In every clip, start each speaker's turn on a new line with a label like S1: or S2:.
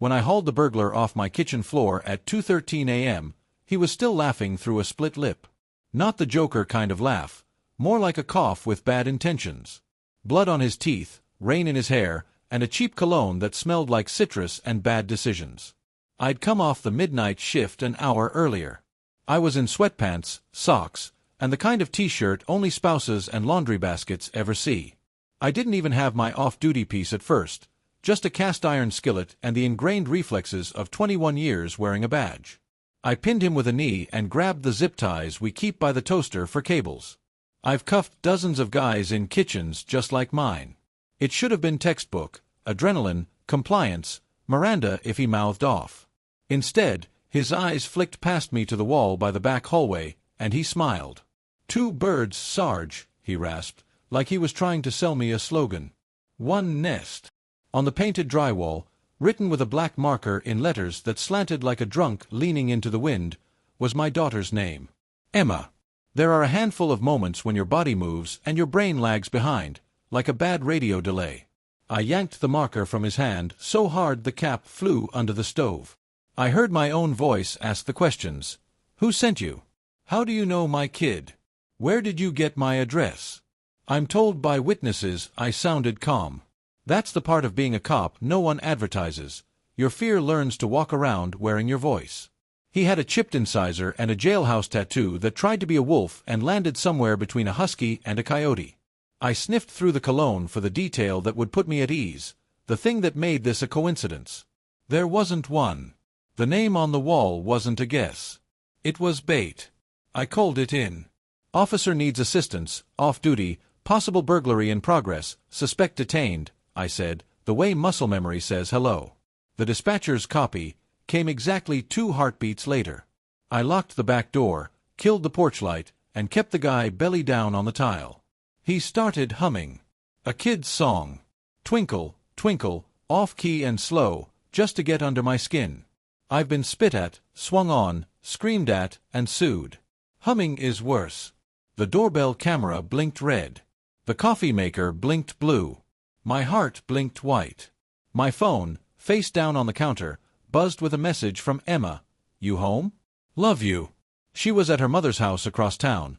S1: When I hauled the burglar off my kitchen floor at 2:13 a.m., he was still laughing through a split lip. Not the Joker kind of laugh, more like a cough with bad intentions. Blood on his teeth, rain in his hair, and a cheap cologne that smelled like citrus and bad decisions. I'd come off the midnight shift an hour earlier. I was in sweatpants, socks, and the kind of t-shirt only spouses and laundry baskets ever see. I didn't even have my off-duty piece at first, just a cast-iron skillet and the ingrained reflexes of 21 years wearing a badge. I pinned him with a knee and grabbed the zip ties we keep by the toaster for cables. I've cuffed dozens of guys in kitchens just like mine. It should have been textbook, adrenaline, compliance, Miranda if he mouthed off. Instead, his eyes flicked past me to the wall by the back hallway, and he smiled. "2 birds, Sarge," he rasped, like he was trying to sell me a slogan. "One nest." On the painted drywall, written with a black marker in letters that slanted like a drunk leaning into the wind, was my daughter's name. Emma. There are a handful of moments when your body moves and your brain lags behind, like a bad radio delay. I yanked the marker from his hand so hard the cap flew under the stove. I heard my own voice ask the questions. "Who sent you? How do you know my kid? Where did you get my address?" I'm told by witnesses I sounded calm. That's the part of being a cop no one advertises. Your fear learns to walk around wearing your voice. He had a chipped incisor and a jailhouse tattoo that tried to be a wolf and landed somewhere between a husky and a coyote. I sniffed through the cologne for the detail that would put me at ease, the thing that made this a coincidence. There wasn't one. The name on the wall wasn't a guess. It was bait. I called it in. "Officer needs assistance, off-duty, possible burglary in progress, suspect detained," I said, the way muscle memory says hello. The dispatcher's copy came exactly 2 heartbeats later. I locked the back door, killed the porch light, and kept the guy belly down on the tile. He started humming. A kid's song. Twinkle, twinkle, off-key and slow, just to get under my skin. I've been spit at, swung on, screamed at, and sued. Humming is worse. The doorbell camera blinked red. The coffee maker blinked blue. My heart blinked white. My phone, face down on the counter, buzzed with a message from Emma. "You home? Love you." She was at her mother's house across town.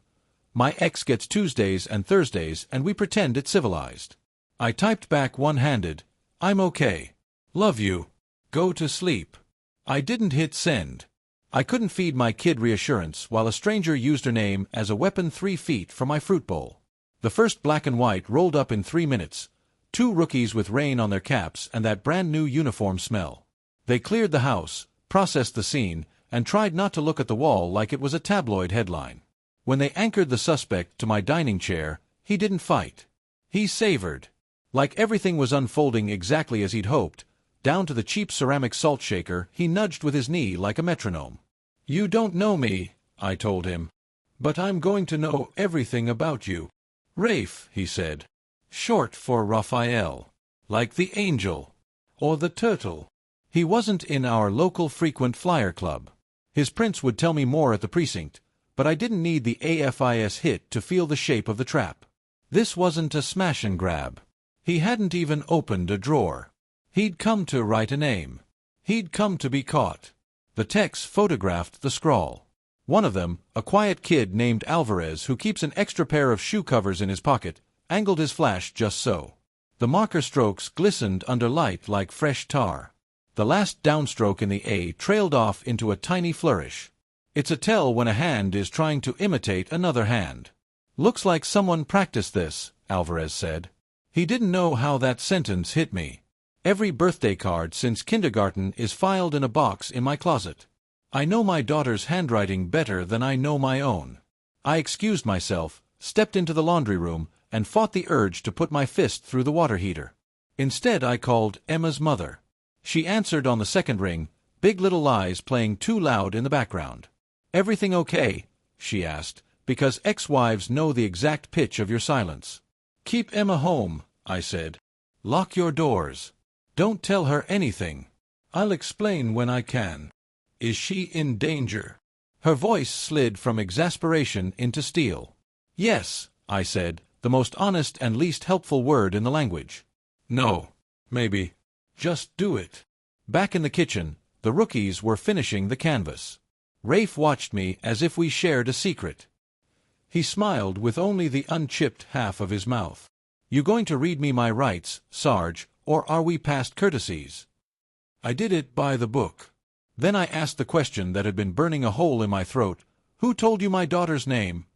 S1: My ex gets Tuesdays and Thursdays and we pretend it's civilized. I typed back one-handed, "I'm okay. Love you. Go to sleep." I didn't hit send. I couldn't feed my kid reassurance while a stranger used her name as a weapon 3 feet from my fruit bowl. The first black and white rolled up in 3 minutes. 2 rookies with rain on their caps and that brand new uniform smell. They cleared the house, processed the scene, and tried not to look at the wall like it was a tabloid headline. When they anchored the suspect to my dining chair, he didn't fight. He savored. Like everything was unfolding exactly as he'd hoped, down to the cheap ceramic salt shaker he nudged with his knee like a metronome. "You don't know me," I told him. "But I'm going to know everything about you." "Rafe," he said. "Short for Raphael. Like the angel. Or the turtle." He wasn't in our local frequent flyer club. His prince would tell me more at the precinct, but I didn't need the AFIS hit to feel the shape of the trap. This wasn't a smash and grab. He hadn't even opened a drawer. He'd come to write a name. He'd come to be caught. The techs photographed the scrawl. One of them, a quiet kid named Alvarez who keeps an extra pair of shoe covers in his pocket, angled his flash just so. The marker strokes glistened under light like fresh tar. The last downstroke in the A trailed off into a tiny flourish. It's a tell when a hand is trying to imitate another hand. "Looks like someone practiced this," Alvarez said. He didn't know how that sentence hit me. Every birthday card since kindergarten is filed in a box in my closet. I know my daughter's handwriting better than I know my own. I excused myself, stepped into the laundry room, and fought the urge to put my fist through the water heater. Instead I called Emma's mother. She answered on the second ring, Big Little Lies playing too loud in the background. "Everything okay?" she asked, because ex-wives know the exact pitch of your silence. "Keep Emma home," I said. "Lock your doors. Don't tell her anything. I'll explain when I can." "Is she in danger?" Her voice slid from exasperation into steel. "Yes," I said, the most honest and least helpful word in the language. "No. Maybe. Just do it." Back in the kitchen, the rookies were finishing the canvas. Rafe watched me as if we shared a secret. He smiled with only the unchipped half of his mouth. "You going to read me my rights, Sarge, or are we past courtesies?" I did it by the book. Then I asked the question that had been burning a hole in my throat. "Who told you my daughter's name?"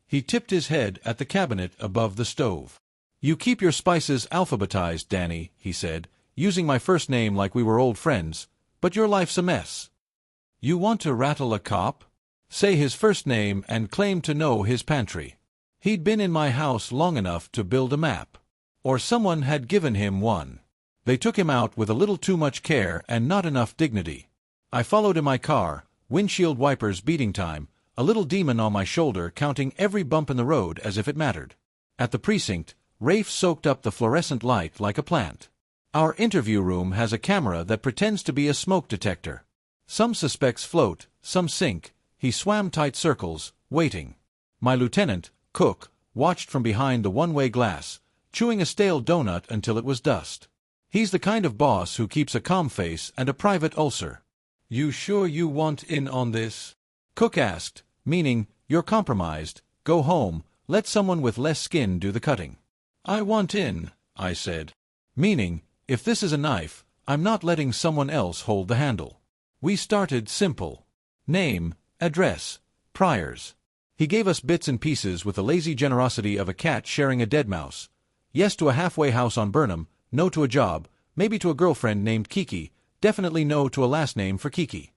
S1: He tipped his head at the cabinet above the stove. "You keep your spices alphabetized, Danny," he said, using my first name like we were old friends, "but your life's a mess. You want to rattle a cop? Say his first name and claim to know his pantry. He'd been in my house long enough to build a map. Or someone had given him one. They took him out with a little too much care and not enough dignity. I followed in my car, windshield wipers beating time, a little demon on my shoulder counting every bump in the road as if it mattered. At the precinct, Rafe soaked up the fluorescent light like a plant. Our interview room has a camera that pretends to be a smoke detector. Some suspects float, some sink. He swam tight circles, waiting. My lieutenant, Cook, watched from behind the one-way glass, chewing a stale donut until it was dust. He's the kind of boss who keeps a calm face and a private ulcer. "You sure you want in on this?" Cook asked, meaning, "You're compromised, go home, let someone with less skin do the cutting." "I want in," I said. Meaning, if this is a knife, I'm not letting someone else hold the handle. We started simple. Name, address, priors. He gave us bits and pieces with the lazy generosity of a cat sharing a dead mouse. Yes to a halfway house on Burnham, no to a job, maybe to a girlfriend named Kiki, definitely no to a last name for Kiki.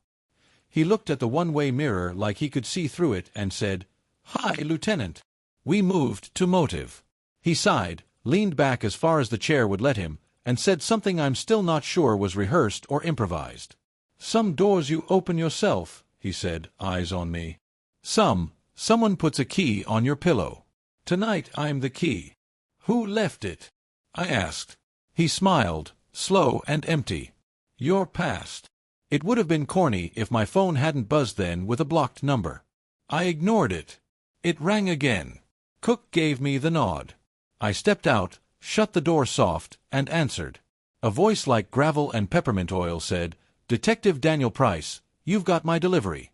S1: He looked at the one-way mirror like he could see through it and said, "Hi, Lieutenant." We moved to motive. He sighed, leaned back as far as the chair would let him, and said something I'm still not sure was rehearsed or improvised. "Some doors you open yourself," he said, eyes on me. Someone puts a key on your pillow. Tonight I'm the key. "Who left it?" I asked. He smiled, slow and empty. "Your past." It would have been corny if my phone hadn't buzzed then with a blocked number. I ignored it. It rang again. Cook gave me the nod. I stepped out, shut the door soft, and answered. A voice like gravel and peppermint oil said, "Detective Daniel Price, you've got my delivery."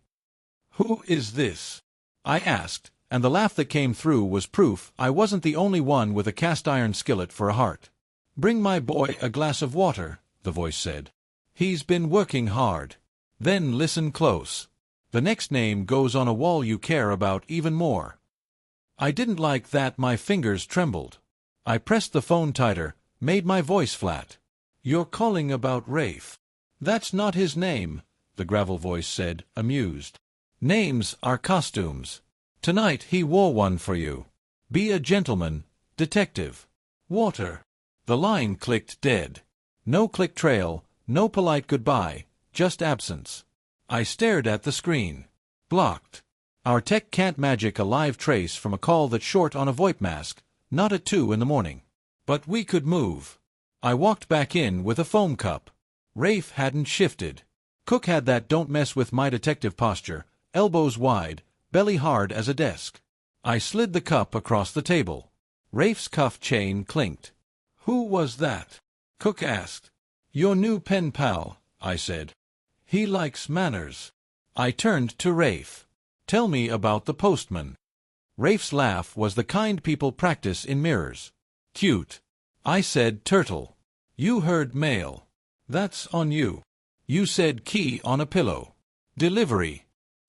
S1: "Who is this?" I asked, and the laugh that came through was proof I wasn't the only one with a cast-iron skillet for a heart. "Bring my boy a glass of water," the voice said. "He's been working hard." Then listen close. The next name goes on a wall you care about even more. I didn't like that my fingers trembled. I pressed the phone tighter, made my voice flat. "You're calling about Rafe." "That's not his name," the gravel voice said, amused. "Names are costumes. Tonight he wore one for you. Be a gentleman, detective." "Water." The line clicked dead. No click trail, no polite goodbye, just absence. I stared at the screen. Blocked. Our tech can't magic a live trace from a call that's short on a VoIP mask, not at 2 in the morning. But we could move. I walked back in with a foam cup. Rafe hadn't shifted. Cook had that don't mess with my detective posture, elbows wide, belly hard as a desk. I slid the cup across the table. Rafe's cuff chain clinked. "Who was that?" Cook asked. "Your new pen pal," I said. "He likes manners." I turned to Rafe. "Tell me about the postman." Rafe's laugh was the kind people practice in mirrors. "Cute." I said turtle. "You heard mail. That's on you. You said key on a pillow. Delivery.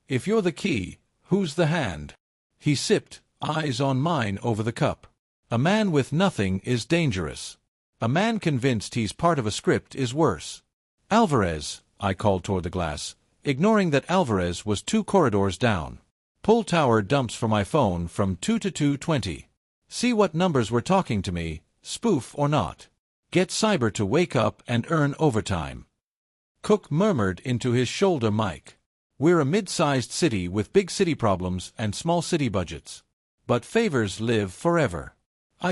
S1: If you're the key, who's the hand?" He sipped, eyes on mine over the cup. A man with nothing is dangerous. A man convinced he's part of a script is worse. "Alvarez," I called toward the glass, ignoring that Alvarez was 2 corridors down. "Pull tower dumps for my phone from 2 to 2:20. See what numbers were talking to me, spoof or not. Get cyber to wake up and earn overtime." Cook murmured into his shoulder mic. "We're a mid-sized city with big city problems and small city budgets. But favors live forever."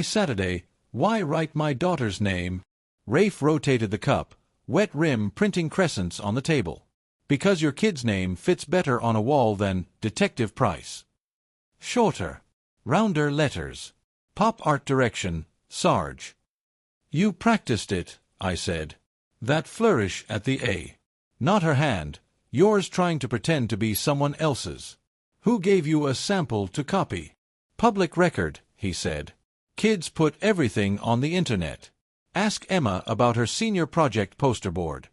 S1: Saturday, why write my daughter's name?" Rafe rotated the cup, wet rim printing crescents on the table. "Because your kid's name fits better on a wall than Detective Price. Shorter. Rounder letters. Pop art direction, Sarge." "You practiced it," I said. That flourish at the A. Not her hand, yours trying to pretend to be someone else's. Who gave you a sample to copy? Public record, he said. Kids put everything on the internet. Ask Emma about her senior project poster board.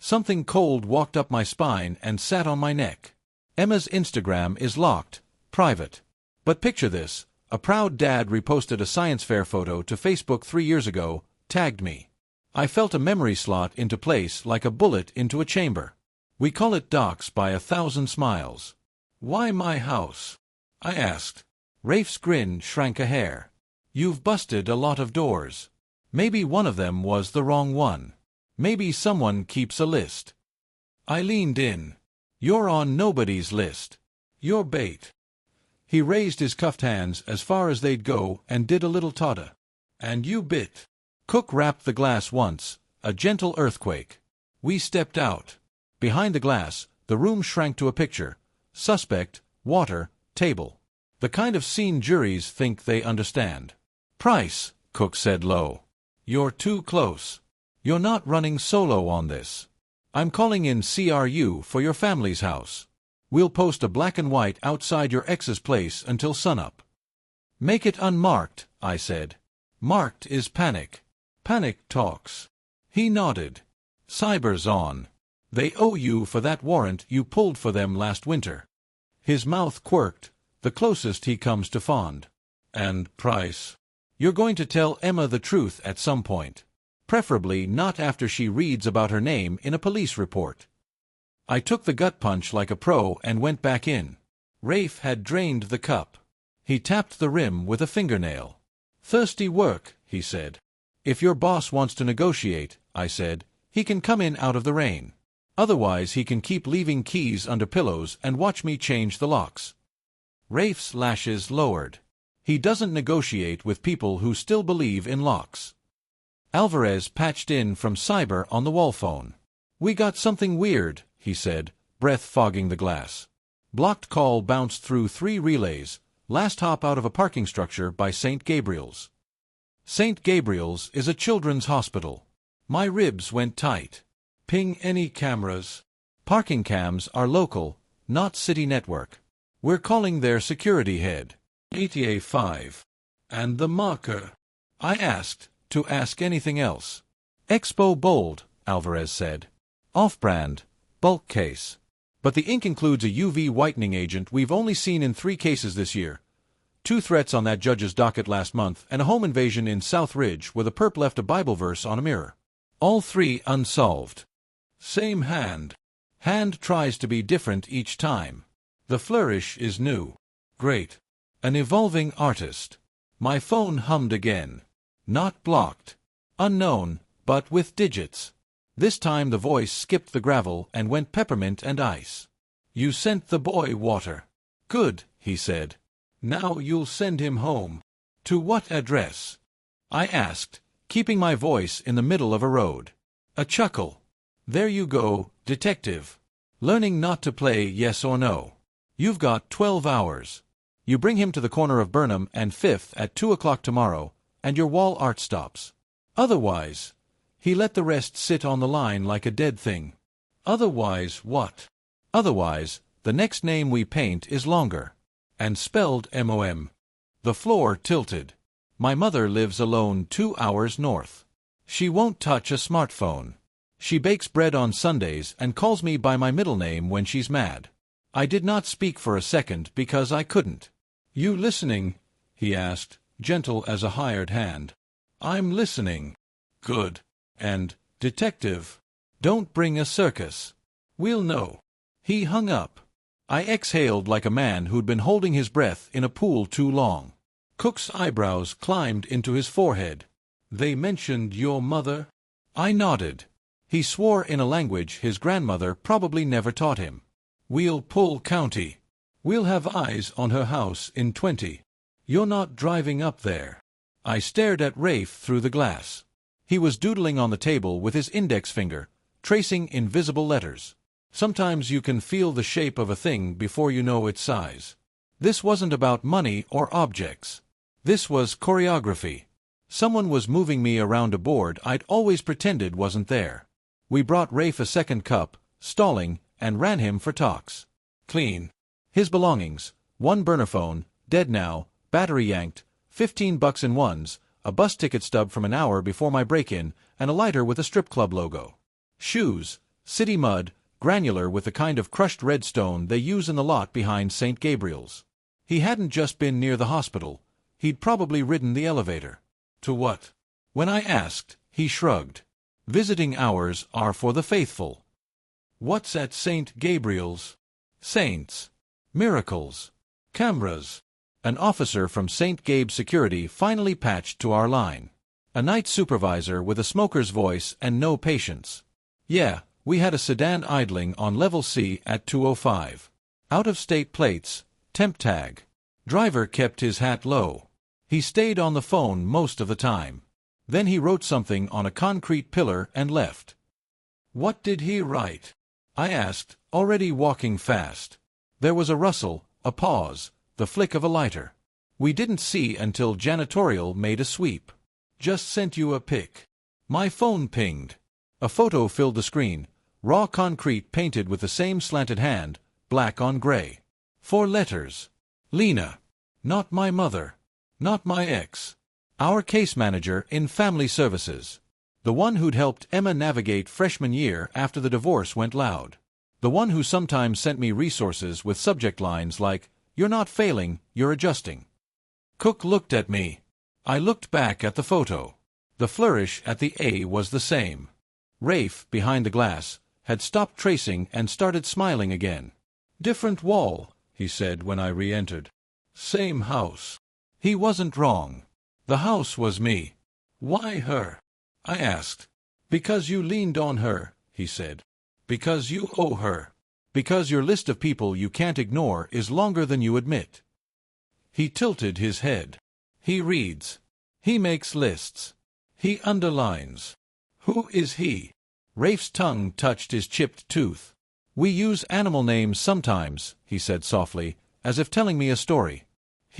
S1: Something cold walked up my spine and sat on my neck. Emma's Instagram is locked, private. But picture this, a proud dad reposted a science fair photo to Facebook 3 years ago, tagged me. I felt a memory slot into place like a bullet into a chamber. We call it docs by 1,000 smiles. Why my house? I asked. Rafe's grin shrank a hair. You've busted a lot of doors. Maybe one of them was the wrong one. Maybe someone keeps a list. I leaned in. You're on nobody's list. You're bait. He raised his cuffed hands as far as they'd go and did a little totter. And you bit. Cook rapped the glass once, a gentle earthquake. We stepped out. Behind the glass, the room shrank to a picture. Suspect, water, table. The kind of scene juries think they understand. Price, Cook said low. You're too close. You're not running solo on this. I'm calling in CRU for your family's house. We'll post a black and white outside your ex's place until sunup. Make it unmarked, I said. Marked is panic. Panic talks. He nodded. Cyber's on. They owe you for that warrant you pulled for them last winter. His mouth quirked, the closest he comes to fond. And Price. You're going to tell Emma the truth at some point. Preferably not after she reads about her name in a police report. I took the gut punch like a pro and went back in. Rafe had drained the cup. He tapped the rim with a fingernail. Thirsty work, he said. If your boss wants to negotiate, I said, he can come in out of the rain. Otherwise he can keep leaving keys under pillows and watch me change the locks. Rafe's lashes lowered. He doesn't negotiate with people who still believe in locks. Alvarez patched in from cyber on the wall phone. We got something weird, he said, breath fogging the glass. Blocked call bounced through 3 relays, last hop out of a parking structure by St. Gabriel's. St. Gabriel's is a children's hospital. My ribs went tight. Ping any cameras. Parking cams are local, not city network. We're calling their security head. ETA 5. And the marker? I asked, to ask anything else. Expo Bold, Alvarez said. Off-brand, bulk case. But the ink includes a UV whitening agent we've only seen in 3 cases this year. 2 threats on that judge's docket last month and a home invasion in South Ridge where the perp left a Bible verse on a mirror. All 3 unsolved. Same hand. Hand tries to be different each time. The flourish is new. Great. An evolving artist. My phone hummed again. Not blocked. Unknown, but with digits. This time the voice skipped the gravel and went peppermint and ice. You sent the boy water. Good, he said. Now you'll send him home. To what address? I asked, keeping my voice in the middle of a road. A chuckle. There you go, detective. Learning not to play yes or no. You've got 12 hours. You bring him to the corner of Burnham and 5th at 2 o'clock tomorrow, and your wall art stops. Otherwise, he let the rest sit on the line like a dead thing. Otherwise what? Otherwise, the next name we paint is longer. And spelled MOM. The floor tilted. My mother lives alone 2 hours north. She won't touch a smartphone. She bakes bread on Sundays and calls me by my middle name when she's mad. I did not speak for a second because I couldn't. You listening? He asked, gentle as a hired hand. I'm listening. Good. And, detective, don't bring a circus. We'll know. He hung up. I exhaled like a man who'd been holding his breath in a pool too long. Cook's eyebrows climbed into his forehead. They mentioned your mother? I nodded. He swore in a language his grandmother probably never taught him. We'll pull county. We'll have eyes on her house in 20. You're not driving up there. I stared at Rafe through the glass. He was doodling on the table with his index finger, tracing invisible letters. Sometimes you can feel the shape of a thing before you know its size. This wasn't about money or objects. This was choreography. Someone was moving me around a board I'd always pretended wasn't there. We brought Rafe a second cup, stalling, and ran him for tox. Clean. His belongings, one burner phone, dead now, battery yanked, $15 in ones, a bus ticket stub from an hour before my break-in, and a lighter with a strip club logo. Shoes, city mud, granular with the kind of crushed red stone they use in the lot behind St. Gabriel's. He hadn't just been near the hospital. He'd probably ridden the elevator. To what? When I asked, he shrugged. Visiting hours are for the faithful. What's at St. Gabriel's? Saints. Miracles. Cameras. An officer from St. Gabe's security finally patched to our line. A night supervisor with a smoker's voice and no patience. Yeah, we had a sedan idling on level C at 2:05. Out-of-state plates, temp tag. Driver kept his hat low. He stayed on the phone most of the time. Then he wrote something on a concrete pillar and left. What did he write? I asked, already walking fast. There was a rustle, a pause, the flick of a lighter. We didn't see until janitorial made a sweep. Just sent you a pic. My phone pinged. A photo filled the screen, raw concrete painted with the same slanted hand, black on gray. 4 letters. Lena. Not my mother. Not my ex. Our case manager in family services. The one who'd helped Emma navigate freshman year after the divorce went loud. The one who sometimes sent me resources with subject lines like, "You're not failing, you're adjusting." Cook looked at me. I looked back at the photo. The flourish at the A was the same. Rafe, behind the glass, had stopped tracing and started smiling again. "Different wall," he said when I re-entered. "Same house." He wasn't wrong. The house was me. "Why her?" I asked. "Because you leaned on her," he said. "Because you owe her. Because your list of people you can't ignore is longer than you admit." He tilted his head. He reads. He makes lists. He underlines. Who is he? Rafe's tongue touched his chipped tooth. "We use animal names sometimes," he said softly, as if telling me a story.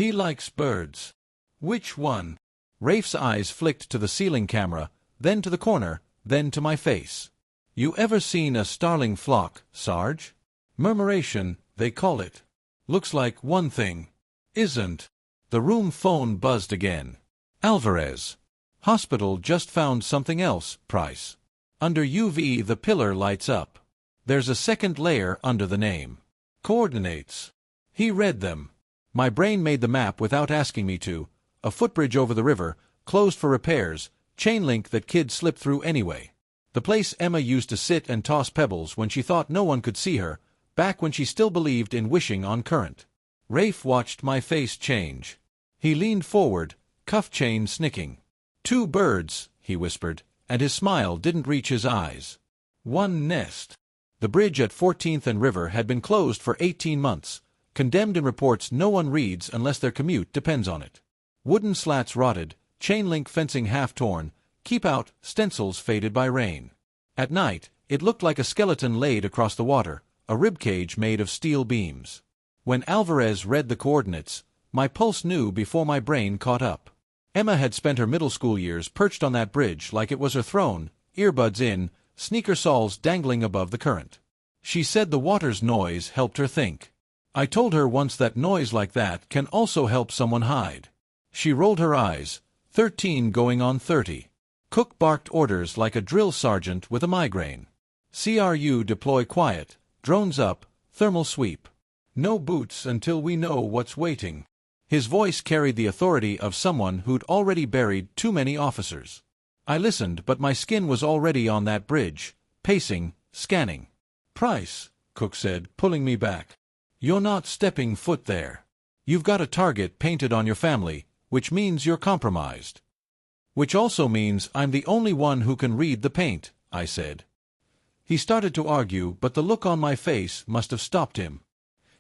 S1: "He likes birds." "Which one?" Rafe's eyes flicked to the ceiling camera, then to the corner, then to my face. "You ever seen a starling flock, Sarge? Murmuration, they call it. Looks like one thing. Isn't." The room phone buzzed again. "Alvarez. Hospital just found something else, Price. Under UV the pillar lights up. There's a second layer under the name. Coordinates." He read them. My brain made the map without asking me to. A footbridge over the river, closed for repairs, chain link that kids slip through anyway. The place Emma used to sit and toss pebbles when she thought no one could see her, back when she still believed in wishing on current. Rafe watched my face change. He leaned forward, cuff chain snicking. "2 birds," he whispered, and his smile didn't reach his eyes. "One nest." The bridge at 14th and River had been closed for 18 months, condemned in reports no one reads unless their commute depends on it. Wooden slats rotted, chain link fencing half torn, keep out stencils faded by rain. At night, it looked like a skeleton laid across the water, a ribcage made of steel beams. When Alvarez read the coordinates, my pulse knew before my brain caught up. Emma had spent her middle school years perched on that bridge like it was her throne, earbuds in, sneaker soles dangling above the current. She said the water's noise helped her think. I told her once that noise like that can also help someone hide. She rolled her eyes, 13 going on 30. Cook barked orders like a drill sergeant with a migraine. "CRU deploy quiet, drones up, thermal sweep. No boots until we know what's waiting." His voice carried the authority of someone who'd already buried too many officers. I listened, but my skin was already on that bridge, pacing, scanning. "Price," Cook said, pulling me back. "You're not stepping foot there. You've got a target painted on your family, which means you're compromised." "Which also means I'm the only one who can read the paint," I said. He started to argue, but the look on my face must have stopped him.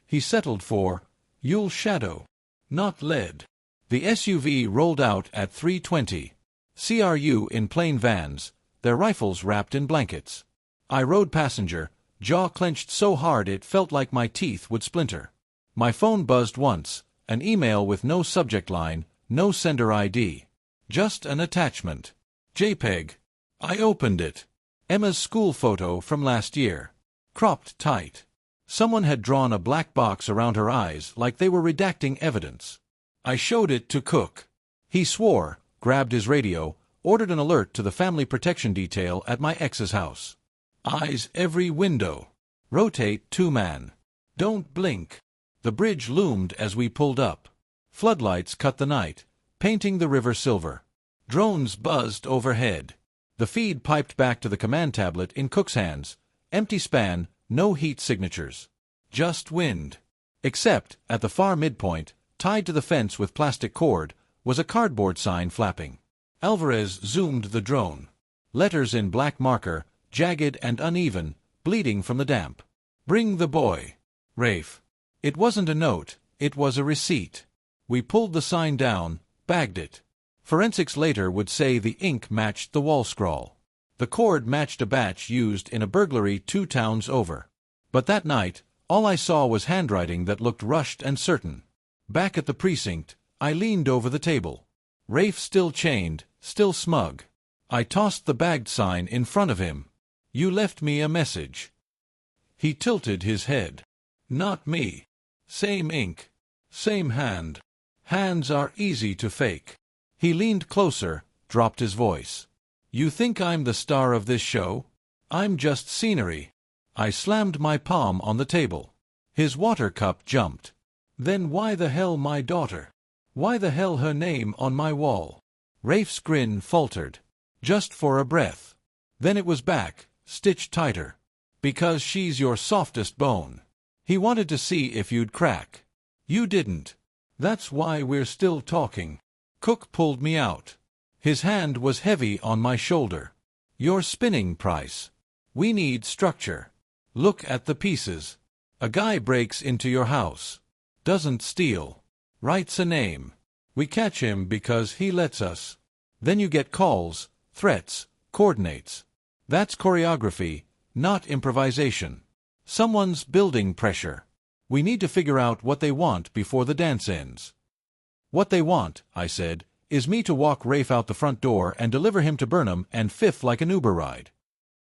S1: He settled for, "You'll shadow. Not lead." The SUV rolled out at 3:20. CRU in plain vans, their rifles wrapped in blankets. I rode passenger, jaw clenched so hard it felt like my teeth would splinter. My phone buzzed once, an email with no subject line, no sender ID. Just an attachment. JPEG. I opened it. Emma's school photo from last year. Cropped tight. Someone had drawn a black box around her eyes like they were redacting evidence. I showed it to Cook. He swore, grabbed his radio, ordered an alert to the family protection detail at my ex's house. Eyes every window. Rotate 2-man. Don't blink. The bridge loomed as we pulled up. Floodlights cut the night, painting the river silver. Drones buzzed overhead. The feed piped back to the command tablet in Cook's hands. Empty span, no heat signatures. Just wind. Except, at the far midpoint, tied to the fence with plastic cord, was a cardboard sign flapping. Alvarez zoomed the drone. Letters in black marker, jagged and uneven, bleeding from the damp. Bring the boy. Rafe. It wasn't a note, it was a receipt. We pulled the sign down, bagged it. Forensics later would say the ink matched the wall scrawl. The cord matched a batch used in a burglary 2 towns over. But that night, all I saw was handwriting that looked rushed and certain. Back at the precinct, I leaned over the table. Rafe still chained, still smug. I tossed the bagged sign in front of him. You left me a message. He tilted his head. Not me. Same ink. Same hand. Hands are easy to fake. He leaned closer, dropped his voice. You think I'm the star of this show? I'm just scenery. I slammed my palm on the table. His water cup jumped. Then why the hell my daughter? Why the hell her name on my wall? Rafe's grin faltered. Just for a breath. Then it was back, stitched tighter. Because she's your softest bone. He wanted to see if you'd crack. You didn't. That's why we're still talking. Cook pulled me out. His hand was heavy on my shoulder. You're spinning, Price. We need structure. Look at the pieces. A guy breaks into your house. Doesn't steal. Writes a name. We catch him because he lets us. Then you get calls, threats, coordinates. That's choreography, not improvisation. Someone's building pressure. We need to figure out what they want before the dance ends. What they want, I said, is me to walk Rafe out the front door and deliver him to Burnham and Fifth like an Uber ride.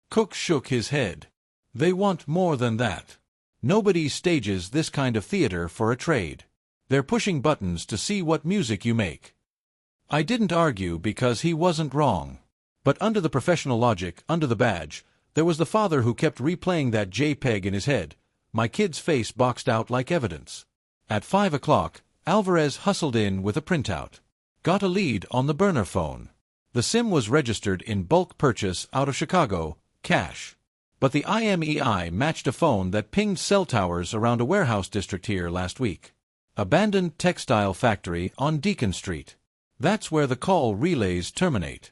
S1: Cook shook his head. They want more than that. Nobody stages this kind of theater for a trade. They're pushing buttons to see what music you make. I didn't argue because he wasn't wrong. But under the professional logic, under the badge, there was the father who kept replaying that JPEG in his head, my kid's face boxed out like evidence. At 5 o'clock, Alvarez hustled in with a printout. Got a lead on the burner phone. The SIM was registered in bulk purchase out of Chicago, cash. But the IMEI matched a phone that pinged cell towers around a warehouse district here last week. Abandoned textile factory on Deacon Street. That's where the call relays terminate.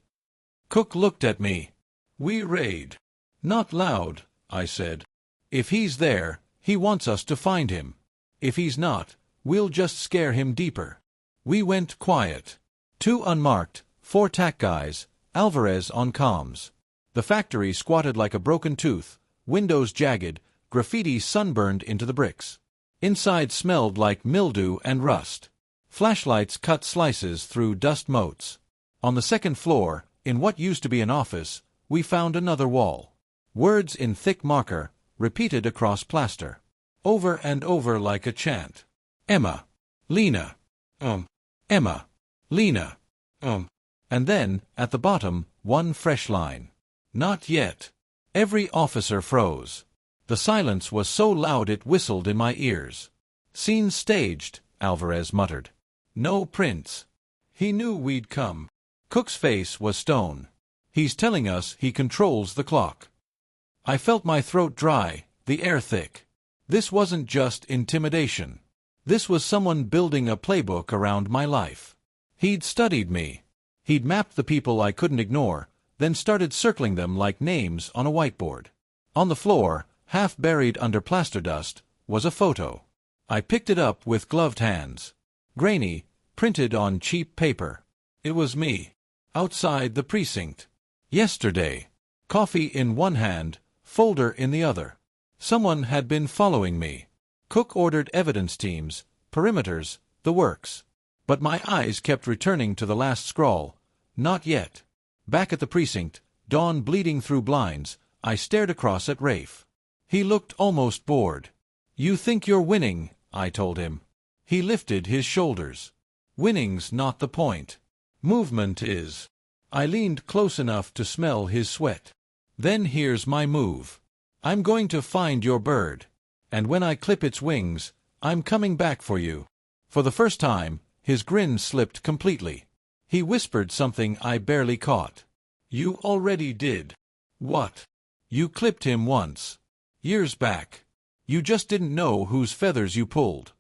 S1: Cook looked at me. We raid. Not loud, I said. If he's there, he wants us to find him. If he's not, we'll just scare him deeper. We went quiet. 2 unmarked, 4 tack guys, Alvarez on comms. The factory squatted like a broken tooth, windows jagged, graffiti sunburned into the bricks. Inside smelled like mildew and rust. Flashlights cut slices through dust motes. On the second floor, in what used to be an office, we found another wall. Words in thick marker, repeated across plaster. Over and over like a chant. Emma. Lena. Emma. Lena. And then, at the bottom, one fresh line. Not yet. Every officer froze. The silence was so loud it whistled in my ears. Scene staged, Alvarez muttered. No prints. He knew we'd come. Cook's face was stone. He's telling us he controls the clock. I felt my throat dry, the air thick. This wasn't just intimidation. This was someone building a playbook around my life. He'd studied me. He'd mapped the people I couldn't ignore, then started circling them like names on a whiteboard. On the floor, half buried under plaster dust, was a photo. I picked it up with gloved hands. Grainy, printed on cheap paper. It was me. Outside the precinct. Yesterday. Coffee in one hand, folder in the other. Someone had been following me. Cook ordered evidence teams, perimeters, the works. But my eyes kept returning to the last scrawl, Not yet. Back at the precinct, dawn bleeding through blinds, I stared across at Rafe. He looked almost bored. You think you're winning, I told him. He lifted his shoulders. Winning's not the point. Movement is. I leaned close enough to smell his sweat. Then here's my move. I'm going to find your bird. And when I clip its wings, I'm coming back for you. For the first time, his grin slipped completely. He whispered something I barely caught. You already did. What? You clipped him once. Years back. You just didn't know whose feathers you pulled.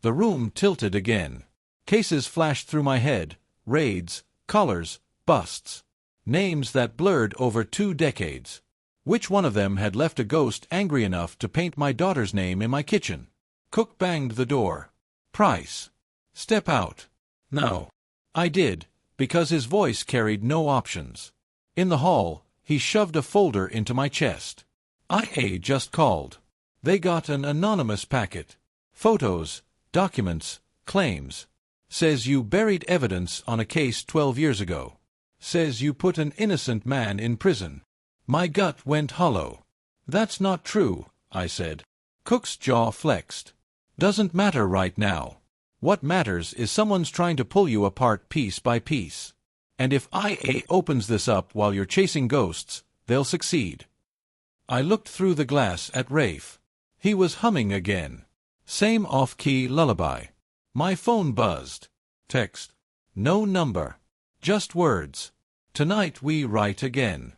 S1: The room tilted again. Cases flashed through my head. Raids, collars, busts. Names that blurred over 2 decades. Which one of them had left a ghost angry enough to paint my daughter's name in my kitchen? Cook banged the door. Price. Step out. No. I did, because his voice carried no options. In the hall, he shoved a folder into my chest. IA just called. They got an anonymous packet. Photos, documents, claims. Says you buried evidence on a case 12 years ago. Says you put an innocent man in prison. My gut went hollow. That's not true, I said. Cook's jaw flexed. Doesn't matter right now. What matters is someone's trying to pull you apart piece by piece. And if IA opens this up while you're chasing ghosts, they'll succeed. I looked through the glass at Rafe. He was humming again. Same off-key lullaby. My phone buzzed. Text. No number. Just words. Tonight we write again.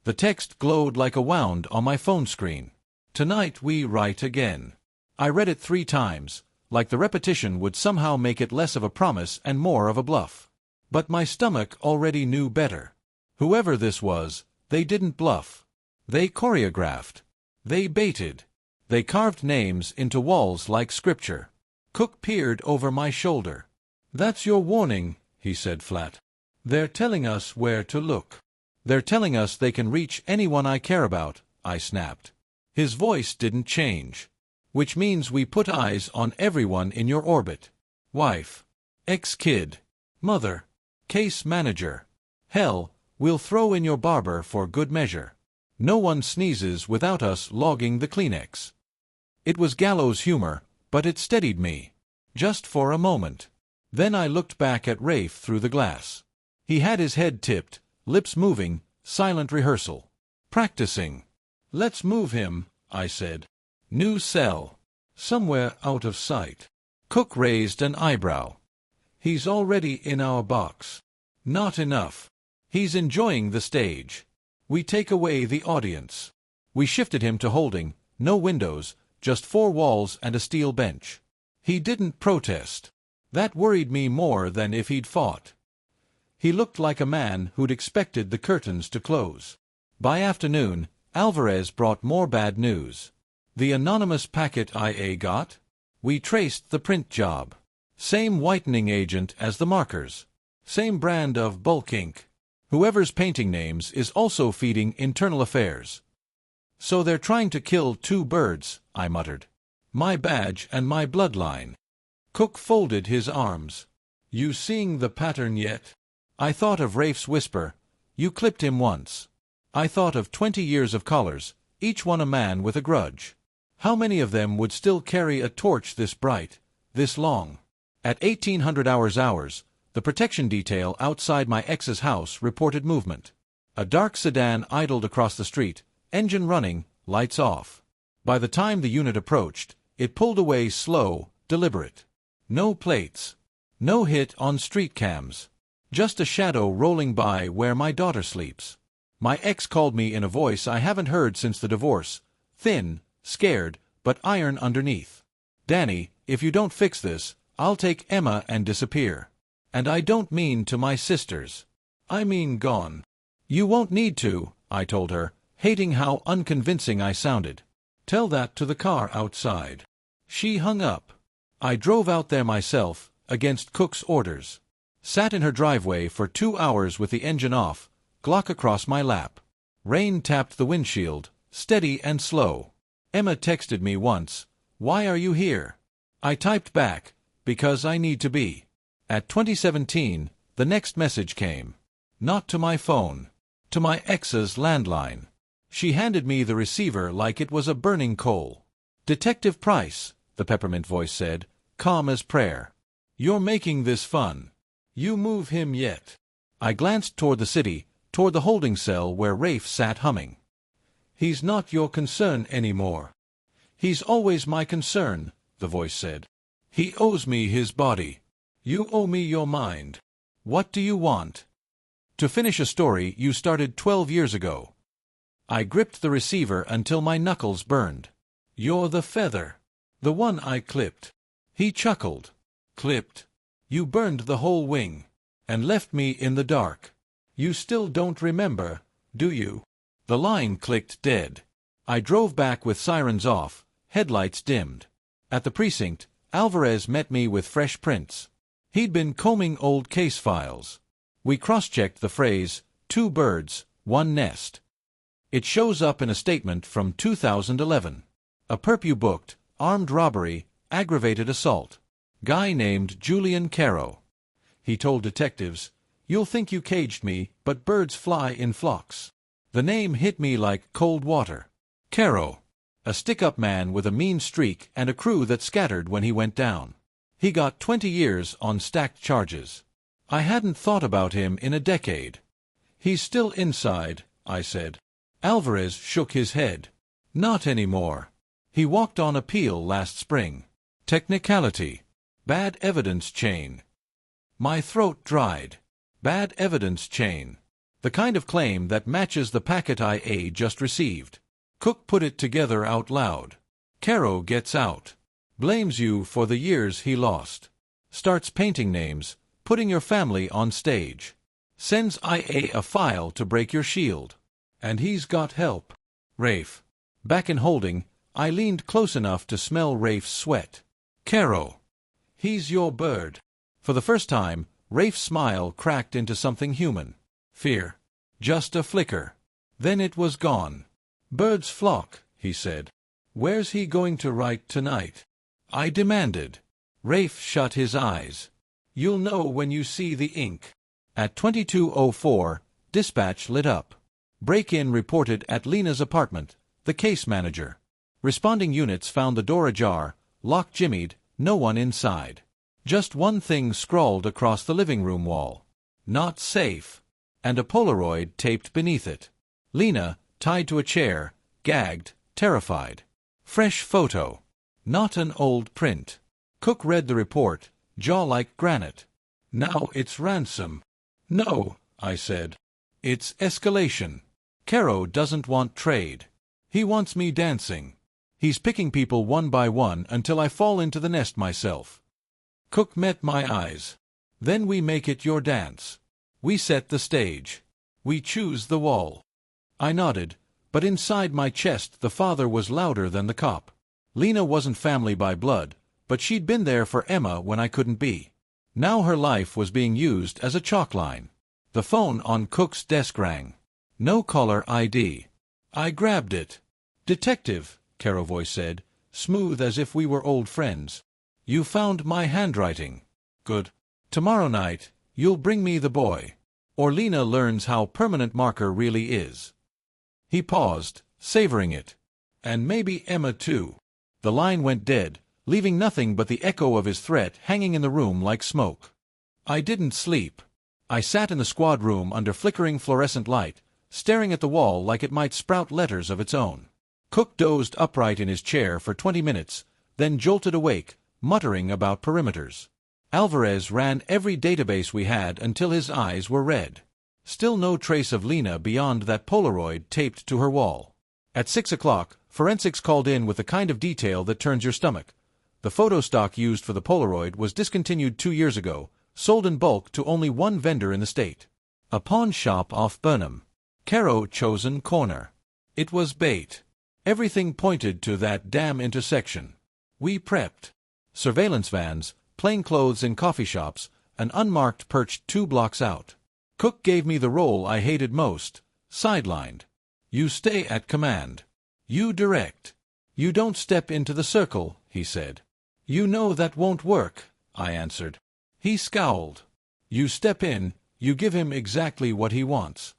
S1: The text glowed like a wound on my phone screen. Tonight we write again. I read it 3 times, like the repetition would somehow make it less of a promise and more of a bluff. But my stomach already knew better. Whoever this was, they didn't bluff. They choreographed. They baited. They carved names into walls like scripture. Cook peered over my shoulder. That's your warning, he said flat. They're telling us where to look. They're telling us they can reach anyone I care about, I snapped. His voice didn't change. Which means we put eyes on everyone in your orbit. Wife. Ex-kid. Mother. Case manager. Hell, we'll throw in your barber for good measure. No one sneezes without us logging the Kleenex. It was gallows humor, but it steadied me. Just for a moment. Then I looked back at Rafe through the glass. He had his head tipped, lips moving, silent rehearsal. Practicing. Let's move him, I said. New cell. Somewhere out of sight. Cook raised an eyebrow. He's already in our box. Not enough. He's enjoying the stage. We take away the audience. We shifted him to holding, no windows, just 4 walls and a steel bench. He didn't protest. That worried me more than if he'd fought. He looked like a man who'd expected the curtains to close. By afternoon, Alvarez brought more bad news. The anonymous packet IA got? We traced the print job. Same whitening agent as the markers. Same brand of bulk ink. Whoever's painting names is also feeding internal affairs. So they're trying to kill 2 birds, I muttered. My badge and my bloodline. Cook folded his arms. You seeing the pattern yet? I thought of Rafe's whisper. You clipped him once. I thought of 20 years of collars, each one a man with a grudge. How many of them would still carry a torch this bright, this long? At 1800 hours, the protection detail outside my ex's house reported movement. A dark sedan idled across the street, engine running, lights off. By the time the unit approached, it pulled away slow, deliberate. No plates. No hit on street cams. Just a shadow rolling by where my daughter sleeps. My ex called me in a voice I haven't heard since the divorce. Thin, scared, but iron underneath. Danny, if you don't fix this, I'll take Emma and disappear. And I don't mean to my sisters. I mean gone. You won't need to, I told her, hating how unconvincing I sounded. Tell that to the car outside. She hung up. I drove out there myself, against Cook's orders. Sat in her driveway for 2 hours with the engine off, Glock across my lap. Rain tapped the windshield, steady and slow. Emma texted me once, "Why are you here?" I typed back, "Because I need to be." At 2017, the next message came. Not to my phone. To my ex's landline. She handed me the receiver like it was a burning coal. "Detective Price," the peppermint voice said, calm as prayer. "You're making this fun. You move him yet?" I glanced toward the city, toward the holding cell where Rafe sat humming. "He's not your concern anymore." "He's always my concern," the voice said. "He owes me his body. You owe me your mind. What do you want?" "To finish a story you started 12 years ago." I gripped the receiver until my knuckles burned. "You're the feather. The one I clipped." He chuckled. "Clipped? You burned the whole wing. And left me in the dark. You still don't remember, do you?" The line clicked dead. I drove back with sirens off, headlights dimmed. At the precinct, Alvarez met me with fresh prints. He'd been combing old case files. We cross-checked the phrase, "two birds, one nest." It shows up in a statement from 2011. A perp you booked, armed robbery, aggravated assault. Guy named Julian Caro. He told detectives, "You'll think you caged me, but birds fly in flocks." The name hit me like cold water. Caro. A stick-up man with a mean streak and a crew that scattered when he went down. He got 20 years on stacked charges. I hadn't thought about him in a decade. "He's still inside," I said. Alvarez shook his head. "Not anymore. He walked on appeal last spring. Technicality. Bad evidence chain." My throat dried. Bad evidence chain. The kind of claim that matches the packet I just received. Cook put it together out loud. Caro gets out. Blames you for the years he lost. Starts painting names, putting your family on stage. Sends IA a file to break your shield. And he's got help. Rafe. Back in holding, I leaned close enough to smell Rafe's sweat. "Caro. He's your bird." For the first time, Rafe's smile cracked into something human. Fear. Just a flicker. Then it was gone. "Birds flock," he said. "Where's he going to write tonight?" I demanded. Rafe shut his eyes. "You'll know when you see the ink." At 22:04, dispatch lit up. Break-in reported at Lena's apartment, the case manager. Responding units found the door ajar, lock jimmied, no one inside. Just one thing scrawled across the living room wall. "Not safe," and a Polaroid taped beneath it. Lena, tied to a chair, gagged, terrified. Fresh photo. Not an old print. Cook read the report, jaw like granite. "Now it's ransom." "No," I said. "It's escalation. Caro doesn't want trade. He wants me dancing. He's picking people one by one until I fall into the nest myself." Cook met my eyes. "Then we make it your dance. We set the stage. We choose the wall." I nodded, but inside my chest the father was louder than the cop. Lena wasn't family by blood, but she'd been there for Emma when I couldn't be. Now her life was being used as a chalk line. The phone on Cook's desk rang. No caller ID. I grabbed it. "Detective," Caro voice said, smooth as if we were old friends. "You found my handwriting. Good. Tomorrow night, you'll bring me the boy. Or Lena learns how permanent marker really is." He paused, savoring it. "And maybe Emma too." The line went dead, leaving nothing but the echo of his threat hanging in the room like smoke. I didn't sleep. I sat in the squad room under flickering fluorescent light, staring at the wall like it might sprout letters of its own. Cook dozed upright in his chair for 20 minutes, then jolted awake, muttering about perimeters. Alvarez ran every database we had until his eyes were red. Still no trace of Lena beyond that Polaroid taped to her wall. At 6 o'clock, forensics called in with the kind of detail that turns your stomach. The photo stock used for the Polaroid was discontinued 2 years ago, sold in bulk to only one vendor in the state. A pawn shop off Burnham. Caro chosen corner. It was bait. Everything pointed to that damn intersection. We prepped. Surveillance vans, plainclothes in coffee shops, an unmarked perched 2 blocks out. Cook gave me the role I hated most, sidelined. "You stay at command. You direct. You don't step into the circle," he said. "You know that won't work," I answered. He scowled. "You step in, You give him exactly what he wants.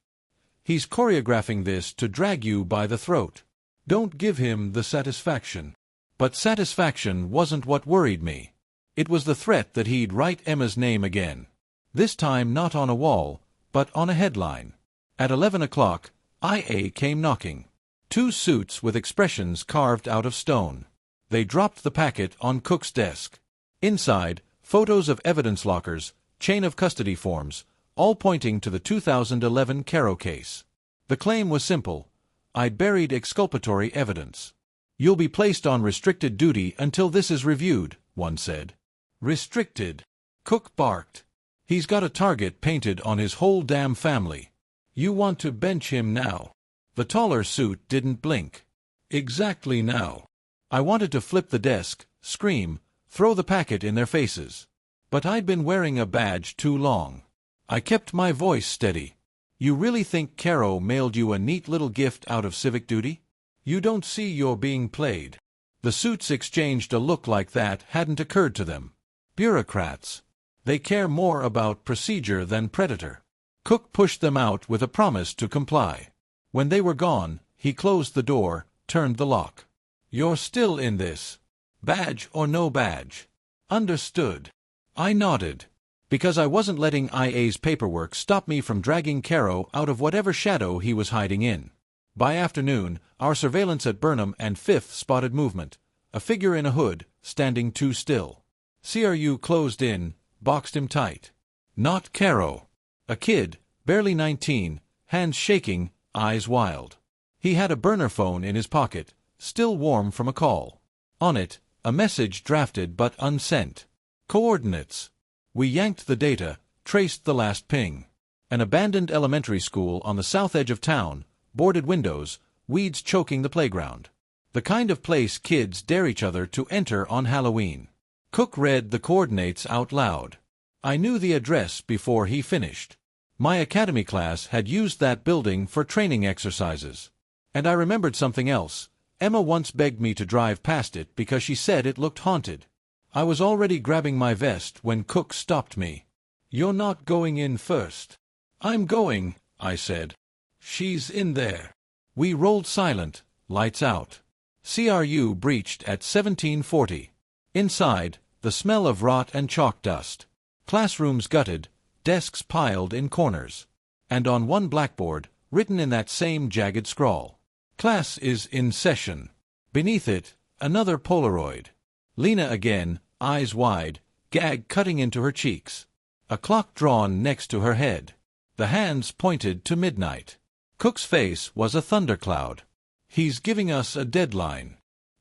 S1: He's choreographing this to drag you by the throat. Don't give him the satisfaction. But satisfaction wasn't what worried me. It was the threat that he'd write Emma's name again. This time not on a wall, but on a headline. At 11 o'clock, IA came knocking. 2 suits with expressions carved out of stone. They dropped the packet on Cook's desk. Inside, photos of evidence lockers, chain of custody forms, all pointing to the 2011 Caro case. The claim was simple. I'd buried exculpatory evidence. You'll be placed on restricted duty until this is reviewed, one said. Restricted? Cook barked. He's got a target painted on his whole damn family. You want to bench him now? The taller suit didn't blink. Exactly now. I wanted to flip the desk, scream, throw the packet in their faces. But I'd been wearing a badge too long. I kept my voice steady. You really think Caro mailed you a neat little gift out of civic duty? You don't see you're being played. The suits exchanged a look like that hadn't occurred to them. Bureaucrats. They care more about procedure than predator. Cook pushed them out with a promise to comply. When they were gone, he closed the door, turned the lock. You're still in this. Badge or no badge. Understood. I nodded. Because I wasn't letting IA's paperwork stop me from dragging Caro out of whatever shadow he was hiding in. By afternoon, our surveillance at Burnham and 5th spotted movement. A figure in a hood, standing too still. CRU closed in, boxed him tight. Not Caro. A kid, barely 19, hands shaking, eyes wild. He had a burner phone in his pocket, still warm from a call. On it, a message drafted but unsent. Coordinates. We yanked the data, traced the last ping. An abandoned elementary school on the south edge of town, boarded windows, weeds choking the playground. The kind of place kids dare each other to enter on Halloween. Cook read the coordinates out loud. I knew the address before he finished. My academy class had used that building for training exercises. And I remembered something else. Emma once begged me to drive past it because she said it looked haunted. I was already grabbing my vest when Cook stopped me. You're not going in first. I'm going, I said. She's in there. We rolled silent, lights out. CRU breached at 1740. Inside, the smell of rot and chalk dust. Classrooms gutted, desks piled in corners. And on one blackboard, written in that same jagged scrawl. Class is in session. Beneath it, another Polaroid. Lena again, eyes wide, gag cutting into her cheeks. A clock drawn next to her head. The hands pointed to midnight. Cook's face was a thundercloud. He's giving us a deadline.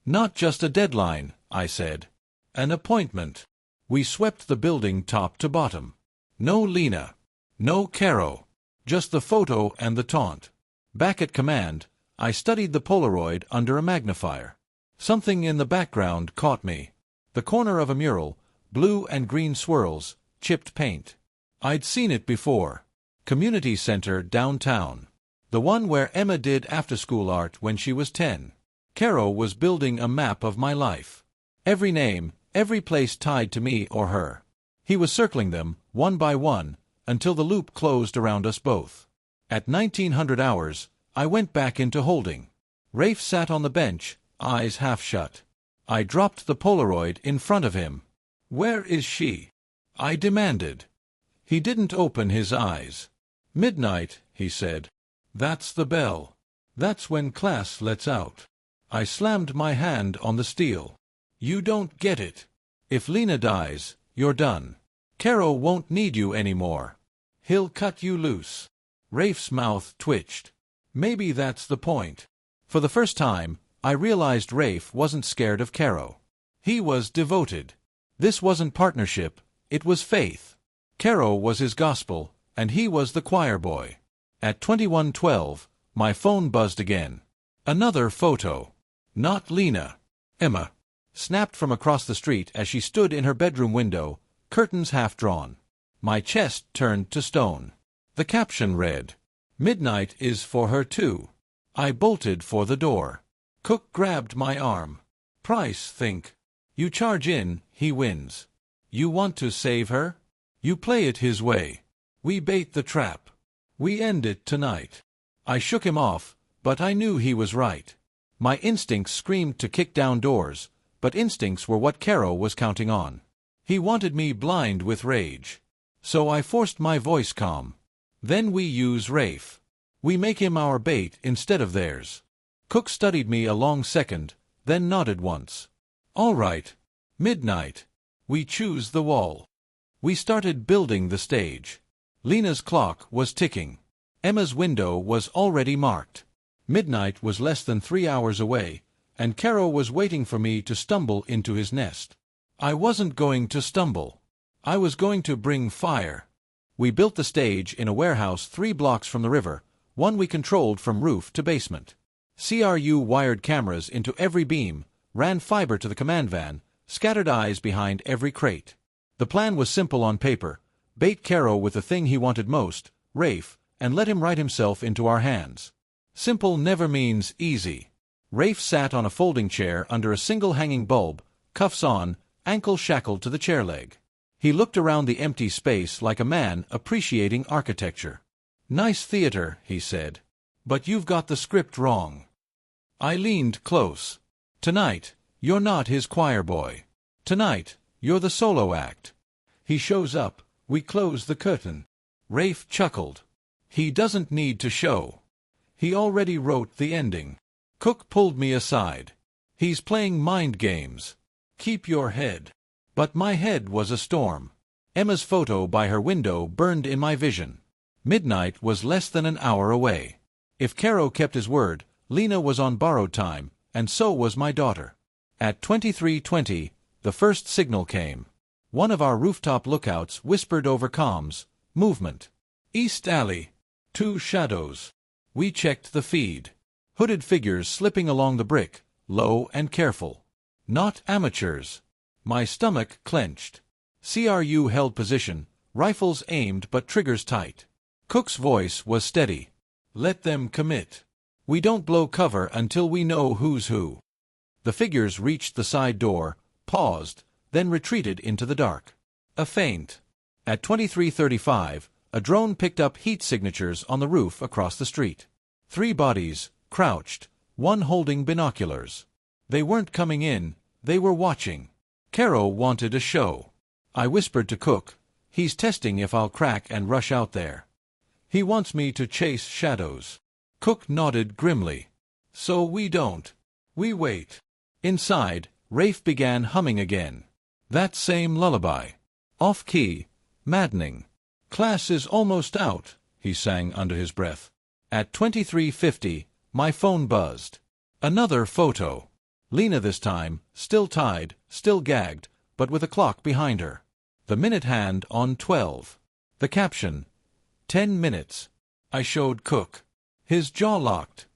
S1: Not just a deadline, I said. An appointment. We swept the building top to bottom. No Lena. No Caro. Just the photo and the taunt. Back at command, I studied the Polaroid under a magnifier. Something in the background caught me. The corner of a mural, blue and green swirls, chipped paint. I'd seen it before. Community center downtown. The one where Emma did after-school art when she was 10. Caro was building a map of my life. Every name, every place tied to me or her. He was circling them, one by one, until the loop closed around us both. At 1900 hours, I went back into holding. Rafe sat on the bench, eyes half shut. I dropped the Polaroid in front of him. Where is she? I demanded. He didn't open his eyes. Midnight, he said. That's the bell. That's when class lets out. I slammed my hand on the steel. You don't get it. If Lena dies, you're done. Caro won't need you anymore. He'll cut you loose. Rafe's mouth twitched. Maybe that's the point. For the first time, I realized Rafe wasn't scared of Caro. He was devoted. This wasn't partnership, it was faith. Caro was his gospel, and he was the choir boy. At 21:12, my phone buzzed again. Another photo. Not Lena. Emma. Snapped from across the street as she stood in her bedroom window, curtains half drawn. My chest turned to stone. The caption read, "Midnight is for her too." I bolted for the door. Cook grabbed my arm. Price, think. You charge in, he wins. You want to save her? You play it his way. We bait the trap. We end it tonight. I shook him off, but I knew he was right. My instincts screamed to kick down doors, but instincts were what Caro was counting on. He wanted me blind with rage. So I forced my voice calm. Then we use Rafe. We make him our bait instead of theirs. Cook studied me a long second, then nodded once. All right. Midnight. We choose the wall. We started building the stage. Lena's clock was ticking. Emma's window was already marked. Midnight was less than 3 hours away, and Caro was waiting for me to stumble into his nest. I wasn't going to stumble. I was going to bring fire. We built the stage in a warehouse 3 blocks from the river, one we controlled from roof to basement. CRU wired cameras into every beam, ran fiber to the command van, scattered eyes behind every crate. The plan was simple on paper: bait Caro with the thing he wanted most, Rafe, and let him write himself into our hands. Simple never means easy. Rafe sat on a folding chair under a single hanging bulb, cuffs on, ankle shackled to the chair leg. He looked around the empty space like a man appreciating architecture. "Nice theater," he said. "But you've got the script wrong." I leaned close. "Tonight, you're not his choir boy. Tonight, you're the solo act. He shows up, we close the curtain." Rafe chuckled. "He doesn't need to show. He already wrote the ending." Cook pulled me aside. "He's playing mind games. Keep your head." But my head was a storm. Emma's photo by her window burned in my vision. Midnight was less than an hour away. If Caro kept his word, Lena was on borrowed time, and so was my daughter. At 23:20, the first signal came. One of our rooftop lookouts whispered over comms, "Movement. East Alley. 2 shadows." We checked the feed. Hooded figures slipping along the brick, low and careful. Not amateurs. My stomach clenched. CRU held position, rifles aimed but triggers tight. Cook's voice was steady. "Let them commit. We don't blow cover until we know who's who." The figures reached the side door, paused, then retreated into the dark. A feint. At 23:35, a drone picked up heat signatures on the roof across the street. 3 bodies, crouched, one holding binoculars. They weren't coming in, they were watching. Caro wanted a show. I whispered to Cook, "He's testing if I'll crack and rush out there. He wants me to chase shadows." Cook nodded grimly. "So we don't. We wait." Inside, Rafe began humming again. That same lullaby. Off-key, maddening. "Class is almost out," he sang under his breath. At 23:50, my phone buzzed. Another photo. Lena this time, still tied, still gagged, but with a clock behind her. The minute hand on 12. The caption, 10 minutes. I showed Cook. His jaw locked.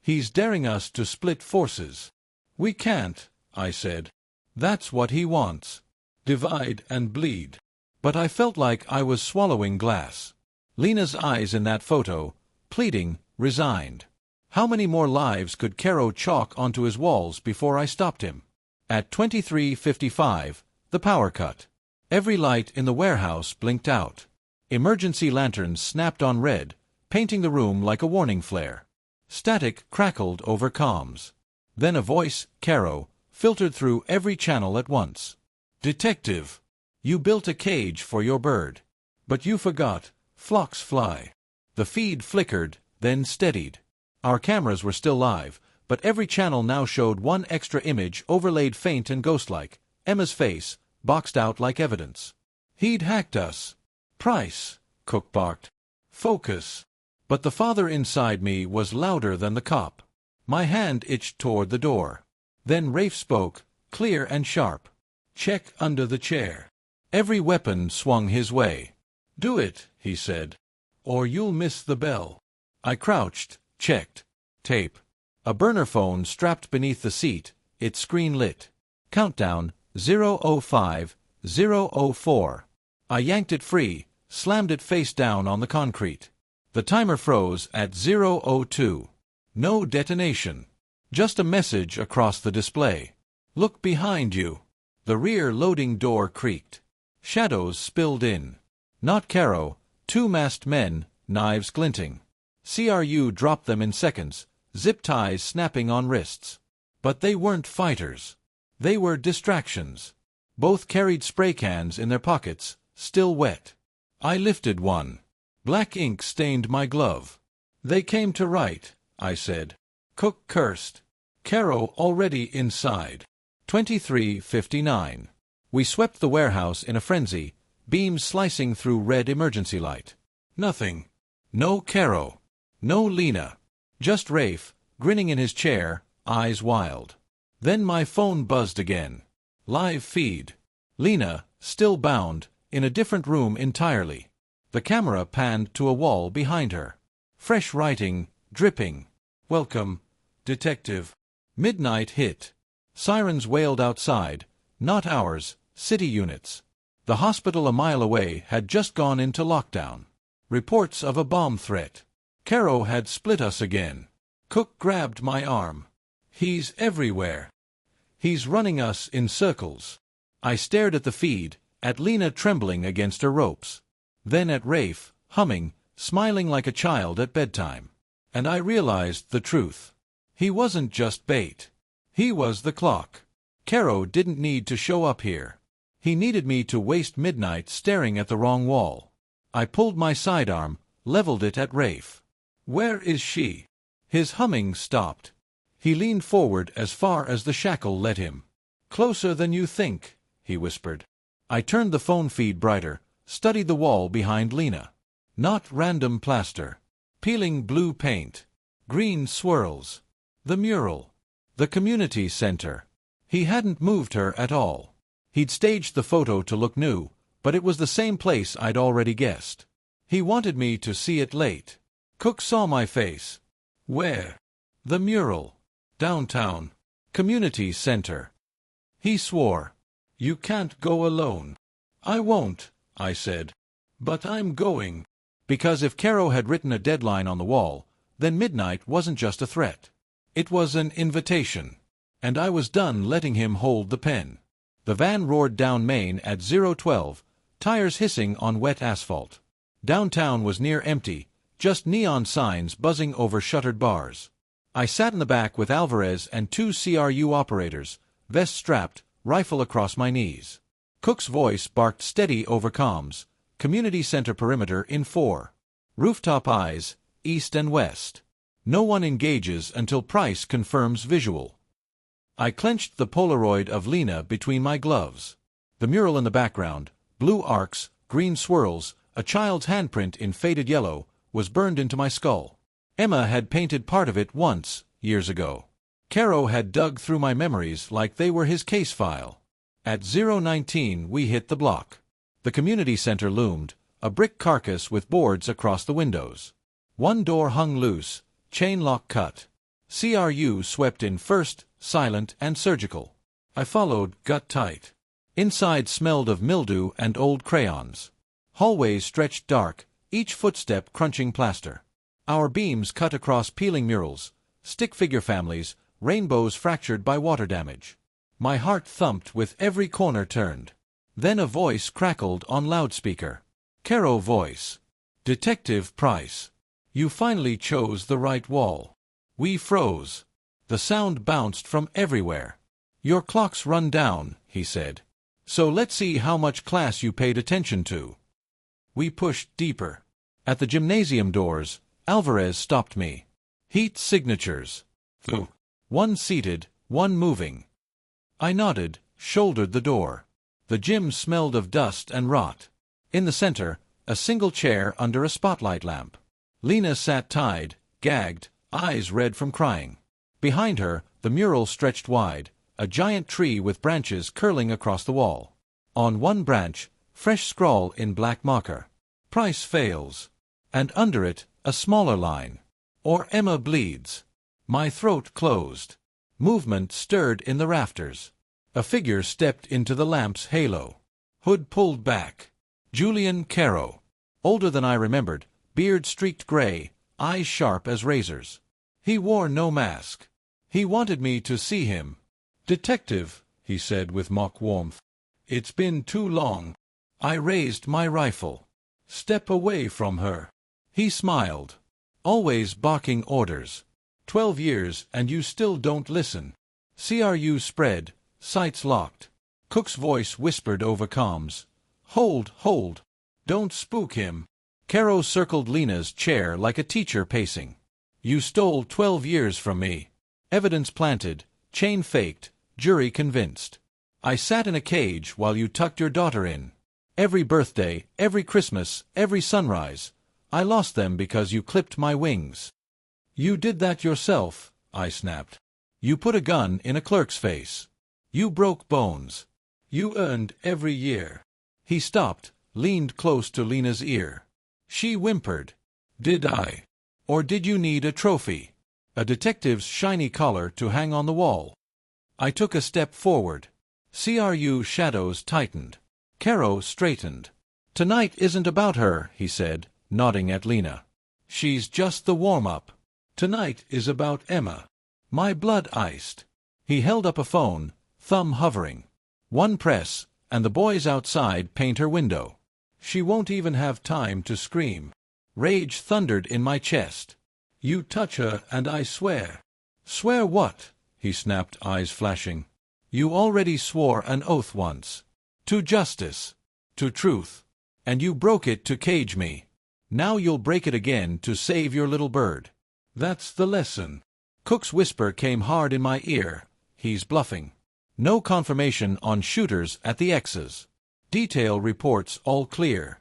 S1: "He's daring us to split forces." "We can't," I said. "That's what he wants. Divide and bleed." But I felt like I was swallowing glass. Lena's eyes in that photo, pleading, resigned. How many more lives could Caro chalk onto his walls before I stopped him? At 23:55, the power cut. Every light in the warehouse blinked out. Emergency lanterns snapped on red, painting the room like a warning flare. Static crackled over comms. Then a voice, Caro, filtered through every channel at once. "Detective, you built a cage for your bird. But you forgot, flocks fly." The feed flickered, then steadied. Our cameras were still live, but every channel now showed one extra image overlaid faint and ghostlike, Emma's face, boxed out like evidence. "He'd hacked us." "Price," Cook barked. "Focus." But the father inside me was louder than the cop. My hand itched toward the door. Then Rafe spoke, clear and sharp. "Check under the chair." Every weapon swung his way. "Do it," he said, "or you'll miss the bell." I crouched, checked. Tape. A burner phone strapped beneath the seat, its screen lit. Countdown, 0:05, 0:04. I yanked it free, slammed it face down on the concrete. The timer froze at 0:02. No detonation. Just a message across the display. "Look behind you." The rear loading door creaked. Shadows spilled in. Not Caro, Two masked men, knives glinting. CRU dropped them in seconds, zip ties snapping on wrists. But they weren't fighters. They were distractions. Both carried spray cans in their pockets, still wet. I lifted one. Black ink stained my glove. "They came to write," I said. Cook cursed. Caro already inside. 23:59. We swept the warehouse in a frenzy, beams slicing through red emergency light. Nothing. No Caro. No Lena. Just Rafe, grinning in his chair, eyes wild. Then my phone buzzed again. Live feed. Lena, still bound, in a different room entirely. The camera panned to a wall behind her. Fresh writing, dripping. "Welcome, detective." Midnight hit. Sirens wailed outside, not ours, city units. The hospital a mile away had just gone into lockdown. Reports of a bomb threat. Caro had split us again. Cook grabbed my arm. "He's everywhere. He's running us in circles." I stared at the feed, at Lena trembling against her ropes. Then at Rafe, humming, smiling like a child at bedtime. And I realized the truth. He wasn't just bait. He was the clock. Caro didn't need to show up here. He needed me to waste midnight staring at the wrong wall. I pulled my sidearm, leveled it at Rafe. "Where is she?" His humming stopped. He leaned forward as far as the shackle let him. "Closer than you think," he whispered. I turned the phone feed brighter, studied the wall behind Lena. Not random plaster. Peeling blue paint. Green swirls. The mural. The community center. He hadn't moved her at all. He'd staged the photo to look new, but it was the same place I'd already guessed. He wanted me to see it late. Cook saw my face. "Where?" "The mural. Downtown. Community center." He swore. "You can't go alone." "I won't," I said. "But I'm going." Because if Caro had written a deadline on the wall, then midnight wasn't just a threat. It was an invitation. And I was done letting him hold the pen. The van roared down Main at 012, tires hissing on wet asphalt. Downtown was near empty, just neon signs buzzing over shuttered bars. I sat in the back with Alvarez and two CRU operators, vest strapped, rifle across my knees. Cook's voice barked steady over comms. Community center perimeter in 4. Rooftop eyes, east and west. No one engages until Price confirms visual. I clenched the Polaroid of Lena between my gloves. The mural in the background, blue arcs, green swirls, a child's handprint in faded yellow, was burned into my skull. Emma had painted part of it once, years ago. Caro had dug through my memories like they were his case file. At 019 we hit the block. The community center loomed, a brick carcass with boards across the windows. One door hung loose, chain lock cut. CRU swept in first, silent and surgical. I followed, gut tight. Inside smelled of mildew and old crayons. Hallways stretched dark, each footstep crunching plaster. Our beams cut across peeling murals, stick figure families, rainbows fractured by water damage. My heart thumped with every corner turned. Then a voice crackled on loudspeaker. Caro voice. "Detective Price. You finally chose the right wall." We froze. The sound bounced from everywhere. "Your clock's run down," he said. "So let's see how much class you paid attention to." We pushed deeper. At the gymnasium doors, Alvarez stopped me. "Heat signatures." "Who?" "One seated, one moving." I nodded, shouldered the door. The gym smelled of dust and rot. In the center, a single chair under a spotlight lamp. Lena sat tied, gagged, eyes red from crying. Behind her, the mural stretched wide, a giant tree with branches curling across the wall. On one branch, fresh scrawl in black marker. "Price fails." And under it, a smaller line. "Or Emma bleeds." My throat closed. Movement stirred in the rafters. A figure stepped into the lamp's halo. Hood pulled back. Julian Caro. Older than I remembered, beard streaked gray, eyes sharp as razors. He wore no mask. He wanted me to see him. "Detective," he said with mock warmth. "It's been too long." I raised my rifle. Step away from her. He smiled. Always barking orders. 12 years and you still don't listen. CRU spread, sights locked. Cook's voice whispered over comms. Hold, hold. Don't spook him. Caro circled Lena's chair like a teacher pacing. You stole 12 years from me. Evidence planted, chain faked, jury convinced. I sat in a cage while you tucked your daughter in. Every birthday, every Christmas, every sunrise. I lost them because you clipped my wings. You did that yourself, I snapped. You put a gun in a clerk's face. You broke bones. You earned every year. He stopped, leaned close to Lena's ear. She whimpered. Did I? Or did you need a trophy? A detective's shiny collar to hang on the wall? I took a step forward. CRU shadows tightened. Caro straightened. Tonight isn't about her, he said, nodding at Lena. She's just the warm-up. Tonight is about Emma. My blood iced. He held up a phone, thumb hovering. One press, and the boys outside paint her window. She won't even have time to scream. Rage thundered in my chest. You touch her and I swear. Swear what? He snapped, eyes flashing. You already swore an oath once. To justice. To truth. And you broke it to cage me. Now you'll break it again to save your little bird. That's the lesson. Cook's whisper came hard in my ear. He's bluffing. No confirmation on shooters at the X's. Detail reports all clear.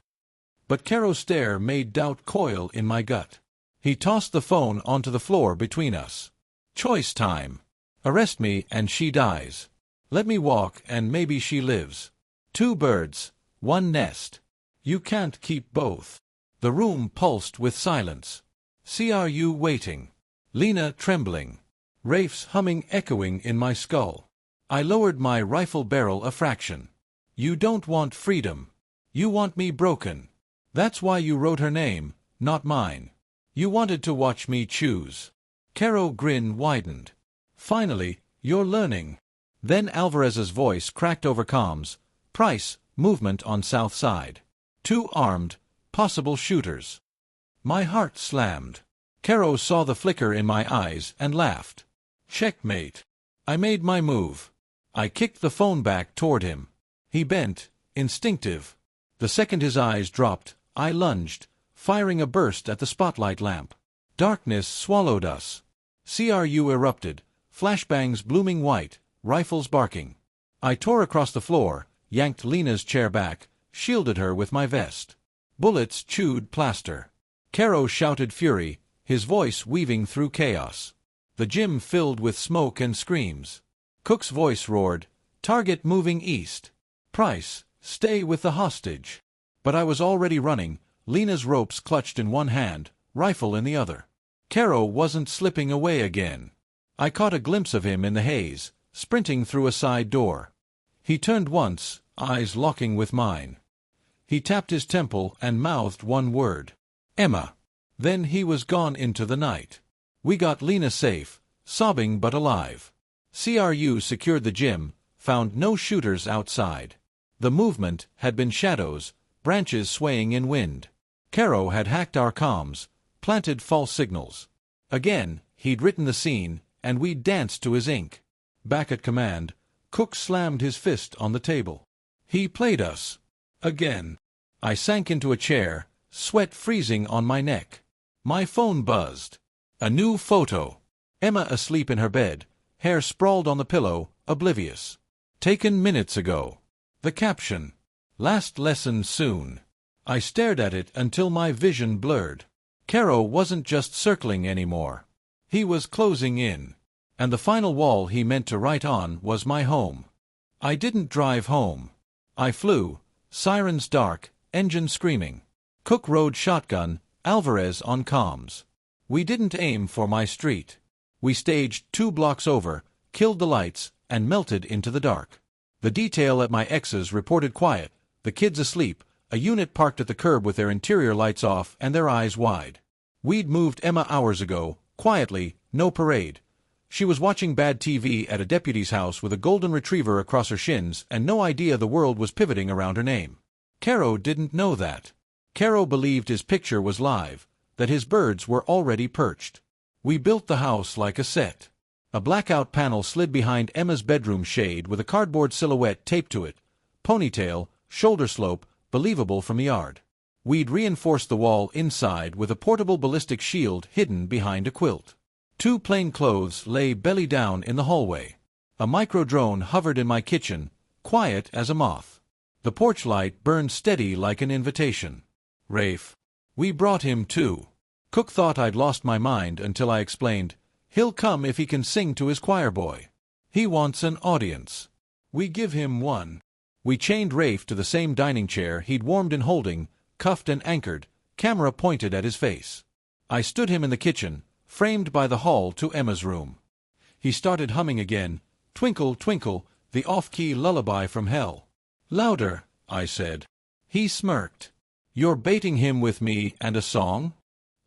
S1: But Caro's stare made doubt coil in my gut. He tossed the phone onto the floor between us. Choice time. Arrest me and she dies. Let me walk and maybe she lives. 2 birds, 1 nest. You can't keep both. The room pulsed with silence. CRU waiting. Lena trembling. Rafe's humming echoing in my skull. I lowered my rifle barrel a fraction. You don't want freedom. You want me broken. That's why you wrote her name, not mine. You wanted to watch me choose. Caro's grin widened. Finally, you're learning. Then Alvarez's voice cracked over comms. Price, movement on south side. 2 armed, possible shooters. My heart slammed. Caro saw the flicker in my eyes and laughed. Checkmate. I made my move. I kicked the phone back toward him. He bent, instinctive. The second his eyes dropped, I lunged, firing a burst at the spotlight lamp. Darkness swallowed us. CRU erupted, flashbangs blooming white, rifles barking. I tore across the floor, yanked Lena's chair back, shielded her with my vest. Bullets chewed plaster. Caro shouted fury, his voice weaving through chaos. The gym filled with smoke and screams. Cook's voice roared, target moving east. Price, stay with the hostage. But I was already running, Lena's ropes clutched in one hand, rifle in the other. Caro wasn't slipping away again. I caught a glimpse of him in the haze, sprinting through a side door. He turned once, eyes locking with mine. He tapped his temple and mouthed one word. Emma. Then he was gone into the night. We got Lena safe, sobbing but alive. CRU secured the gym, found no shooters outside. The movement had been shadows, branches swaying in wind. Caro had hacked our comms, planted false signals. Again, he'd written the scene, and we'd danced to his ink. Back at command, Cook slammed his fist on the table. He played us. Again. I sank into a chair, sweat freezing on my neck. My phone buzzed. A new photo. Emma asleep in her bed, hair sprawled on the pillow, oblivious. Taken minutes ago. The caption. Last lesson soon. I stared at it until my vision blurred. Caro wasn't just circling anymore. He was closing in. And the final wall he meant to write on was my home. I didn't drive home. I flew, sirens dark, engine screaming. Cook rode shotgun, Alvarez on comms. We didn't aim for my street. We staged 2 blocks over, killed the lights, and melted into the dark. The detail at my ex's reported quiet, the kids asleep, a unit parked at the curb with their interior lights off and their eyes wide. We'd moved Emma hours ago, quietly, no parade. She was watching bad TV at a deputy's house with a golden retriever across her shins and no idea the world was pivoting around her name. Caro didn't know that. Caro believed his picture was live, that his birds were already perched. We built the house like a set. A blackout panel slid behind Emma's bedroom shade with a cardboard silhouette taped to it. Ponytail, shoulder slope, believable from the yard. We'd reinforced the wall inside with a portable ballistic shield hidden behind a quilt. 2 plain clothes lay belly down in the hallway. A micro-drone hovered in my kitchen, quiet as a moth. The porch light burned steady like an invitation. Rafe. We brought him too. Cook thought I'd lost my mind until I explained, he'll come if he can sing to his choir boy. He wants an audience. We give him one. We chained Rafe to the same dining chair he'd warmed in holding, cuffed and anchored, camera pointed at his face. I stood him in the kitchen, framed by the hall to Emma's room. He started humming again, Twinkle, Twinkle, the off-key lullaby from hell. Louder, I said. He smirked. You're baiting him with me and a song?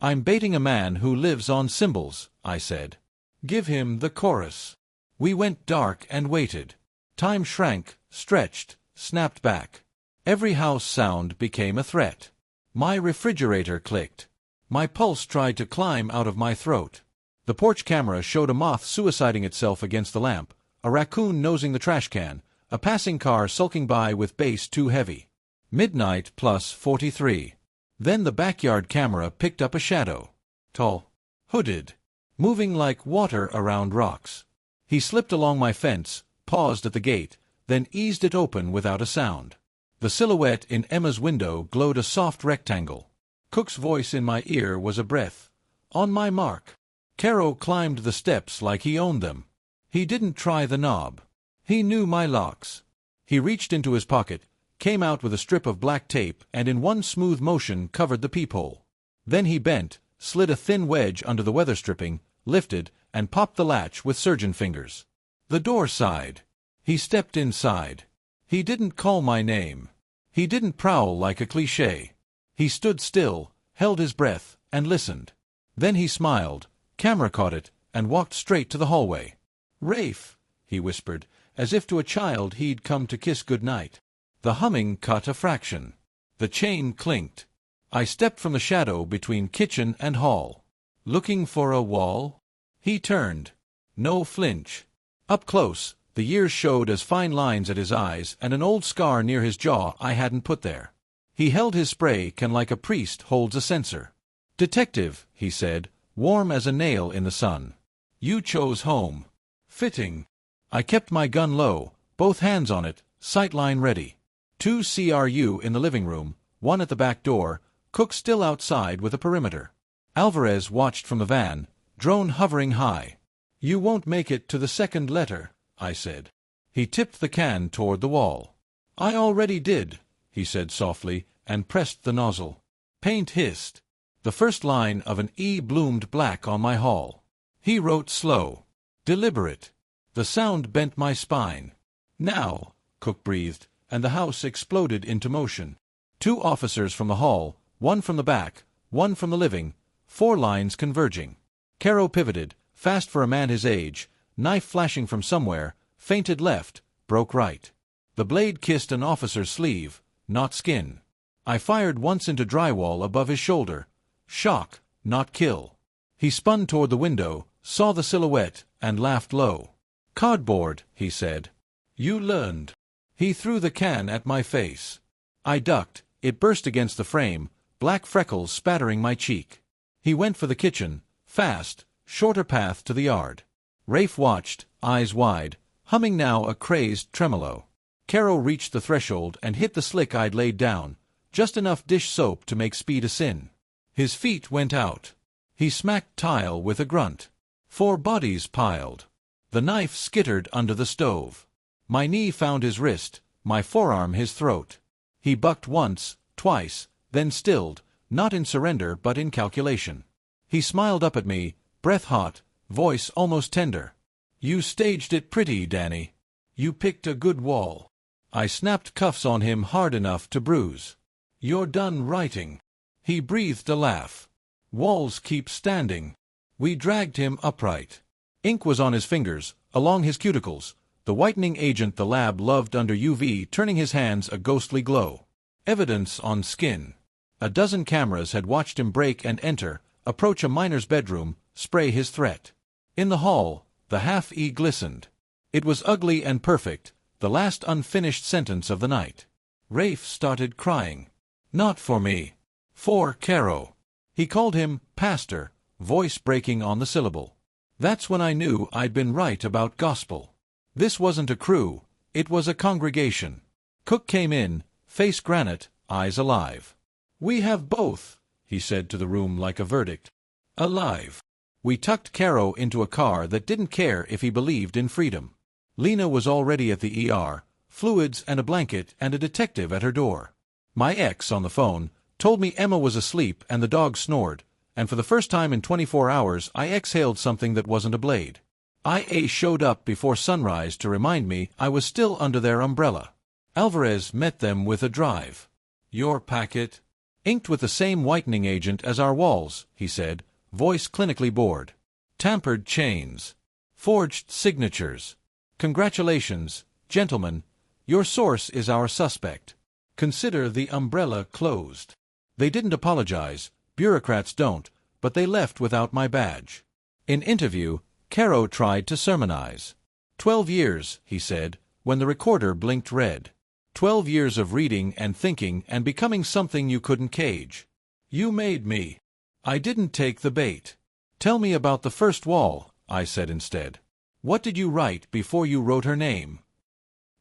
S1: I'm baiting a man who lives on cymbals, I said. Give him the chorus. We went dark and waited. Time shrank, stretched, snapped back. Every house sound became a threat. My refrigerator clicked. My pulse tried to climb out of my throat. The porch camera showed a moth suiciding itself against the lamp, a raccoon nosing the trash can, a passing car sulking by with bass too heavy. Midnight plus 43. Then the backyard camera picked up a shadow. Tall. Hooded. Moving like water around rocks. He slipped along my fence, paused at the gate, then eased it open without a sound. The silhouette in Emma's window glowed a soft rectangle. Cook's voice in my ear was a breath. On my mark. Caro climbed the steps like he owned them. He didn't try the knob. He knew my locks. He reached into his pocket, came out with a strip of black tape and in one smooth motion covered the peephole. Then he bent, slid a thin wedge under the weather stripping, lifted, and popped the latch with surgeon fingers. The door sighed. He stepped inside. He didn't call my name. He didn't prowl like a cliché. He stood still, held his breath, and listened. Then he smiled, camera caught it, and walked straight to the hallway. Rafe, he whispered, as if to a child he'd come to kiss goodnight. The humming cut a fraction. The chain clinked. I stepped from the shadow between kitchen and hall. Looking for a wall? He turned. No flinch. Up close, the years showed as fine lines at his eyes and an old scar near his jaw I hadn't put there. He held his spray can like a priest holds a censer. Detective, he said, warm as a nail in the sun. You chose home. Fitting. I kept my gun low, both hands on it, sightline ready. 2 CRU in the living room, 1 at the back door, Cook still outside with a perimeter. Alvarez watched from the van, drone hovering high. You won't make it to the second letter, I said. He tipped the can toward the wall. I already did, he said softly, and pressed the nozzle. Paint hissed. The first line of an E bloomed black on my hull. He wrote slow. Deliberate. The sound bent my spine. Now, Cook breathed, and the house exploded into motion. 2 officers from the hall, 1 from the back, 1 from the living, 4 lines converging. Caro pivoted, fast for a man his age, knife flashing from somewhere, feinted left, broke right. The blade kissed an officer's sleeve, not skin. I fired once into drywall above his shoulder. Shock, not kill. He spun toward the window, saw the silhouette, and laughed low. Cardboard, he said. You learned. He threw the can at my face. I ducked, it burst against the frame, black freckles spattering my cheek. He went for the kitchen, fast, shorter path to the yard. Rafe watched, eyes wide, humming now a crazed tremolo. Caro reached the threshold and hit the slick I'd laid down, just enough dish soap to make speed a sin. His feet went out. He smacked tile with a grunt. 4 bodies piled. The knife skittered under the stove. My knee found his wrist, my forearm his throat. He bucked once, twice, then stilled, not in surrender but in calculation. He smiled up at me, breath hot, voice almost tender. You staged it pretty, Danny. You picked a good wall. I snapped cuffs on him hard enough to bruise. You're done writing. He breathed a laugh. Walls keep standing. We dragged him upright. Ink was on his fingers, along his cuticles, the whitening agent the lab loved under UV turning his hands a ghostly glow. Evidence on skin. A dozen cameras had watched him break and enter, approach a miner's bedroom, spray his threat. In the hall, the half-E glistened. It was ugly and perfect, the last unfinished sentence of the night. Rafe started crying. Not for me. For Caro. He called him Pastor, voice breaking on the syllable. That's when I knew I'd been right about gospel. This wasn't a crew, it was a congregation. Cook came in, face granite, eyes alive. We have both, he said to the room like a verdict. Alive. We tucked Caro into a car that didn't care if he believed in freedom. Lena was already at the ER, fluids and a blanket and a detective at her door. My ex, on the phone, told me Emma was asleep and the dog snored, and for the first time in 24 hours I exhaled something that wasn't a blade. IA showed up before sunrise to remind me I was still under their umbrella. Alvarez met them with a drive. Your packet? Inked with the same whitening agent as our walls, he said, voice clinically bored. Tampered chains. Forged signatures. Congratulations, gentlemen. Your source is our suspect. Consider the umbrella closed. They didn't apologize, bureaucrats don't, but they left without my badge. In interview, Caro tried to sermonize. 12 years, he said, when the recorder blinked red. 12 years of reading and thinking and becoming something you couldn't cage. You made me. I didn't take the bait. Tell me about the first wall, I said instead. What did you write before you wrote her name?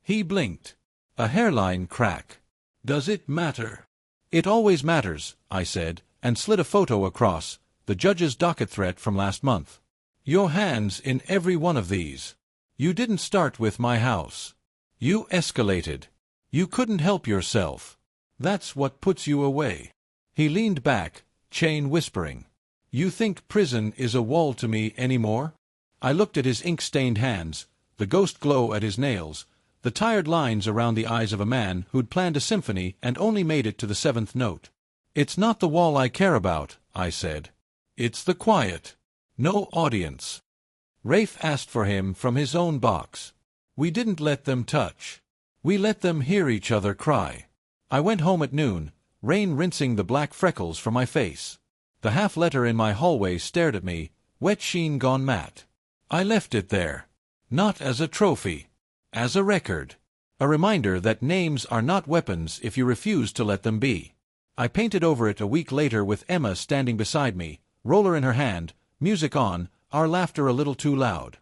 S1: He blinked. A hairline crack. Does it matter? It always matters, I said, and slid a photo across, the judge's docket threat from last month. Your hand's in every one of these. You didn't start with my house. You escalated. You couldn't help yourself. That's what puts you away. He leaned back, chain whispering. You think prison is a wall to me anymore? I looked at his ink-stained hands, the ghost glow at his nails, the tired lines around the eyes of a man who'd planned a symphony and only made it to the 7th note. It's not the wall I care about, I said. It's the quiet. No audience. Rafe asked for him from his own box. We didn't let them touch. We let them hear each other cry. I went home at noon, rain rinsing the black freckles from my face. The half-letter in my hallway stared at me, wet sheen gone matte. I left it there. Not as a trophy. As a record. A reminder that names are not weapons if you refuse to let them be. I painted over it a week later with Emma standing beside me, roller in her hand, music on, our laughter a little too loud.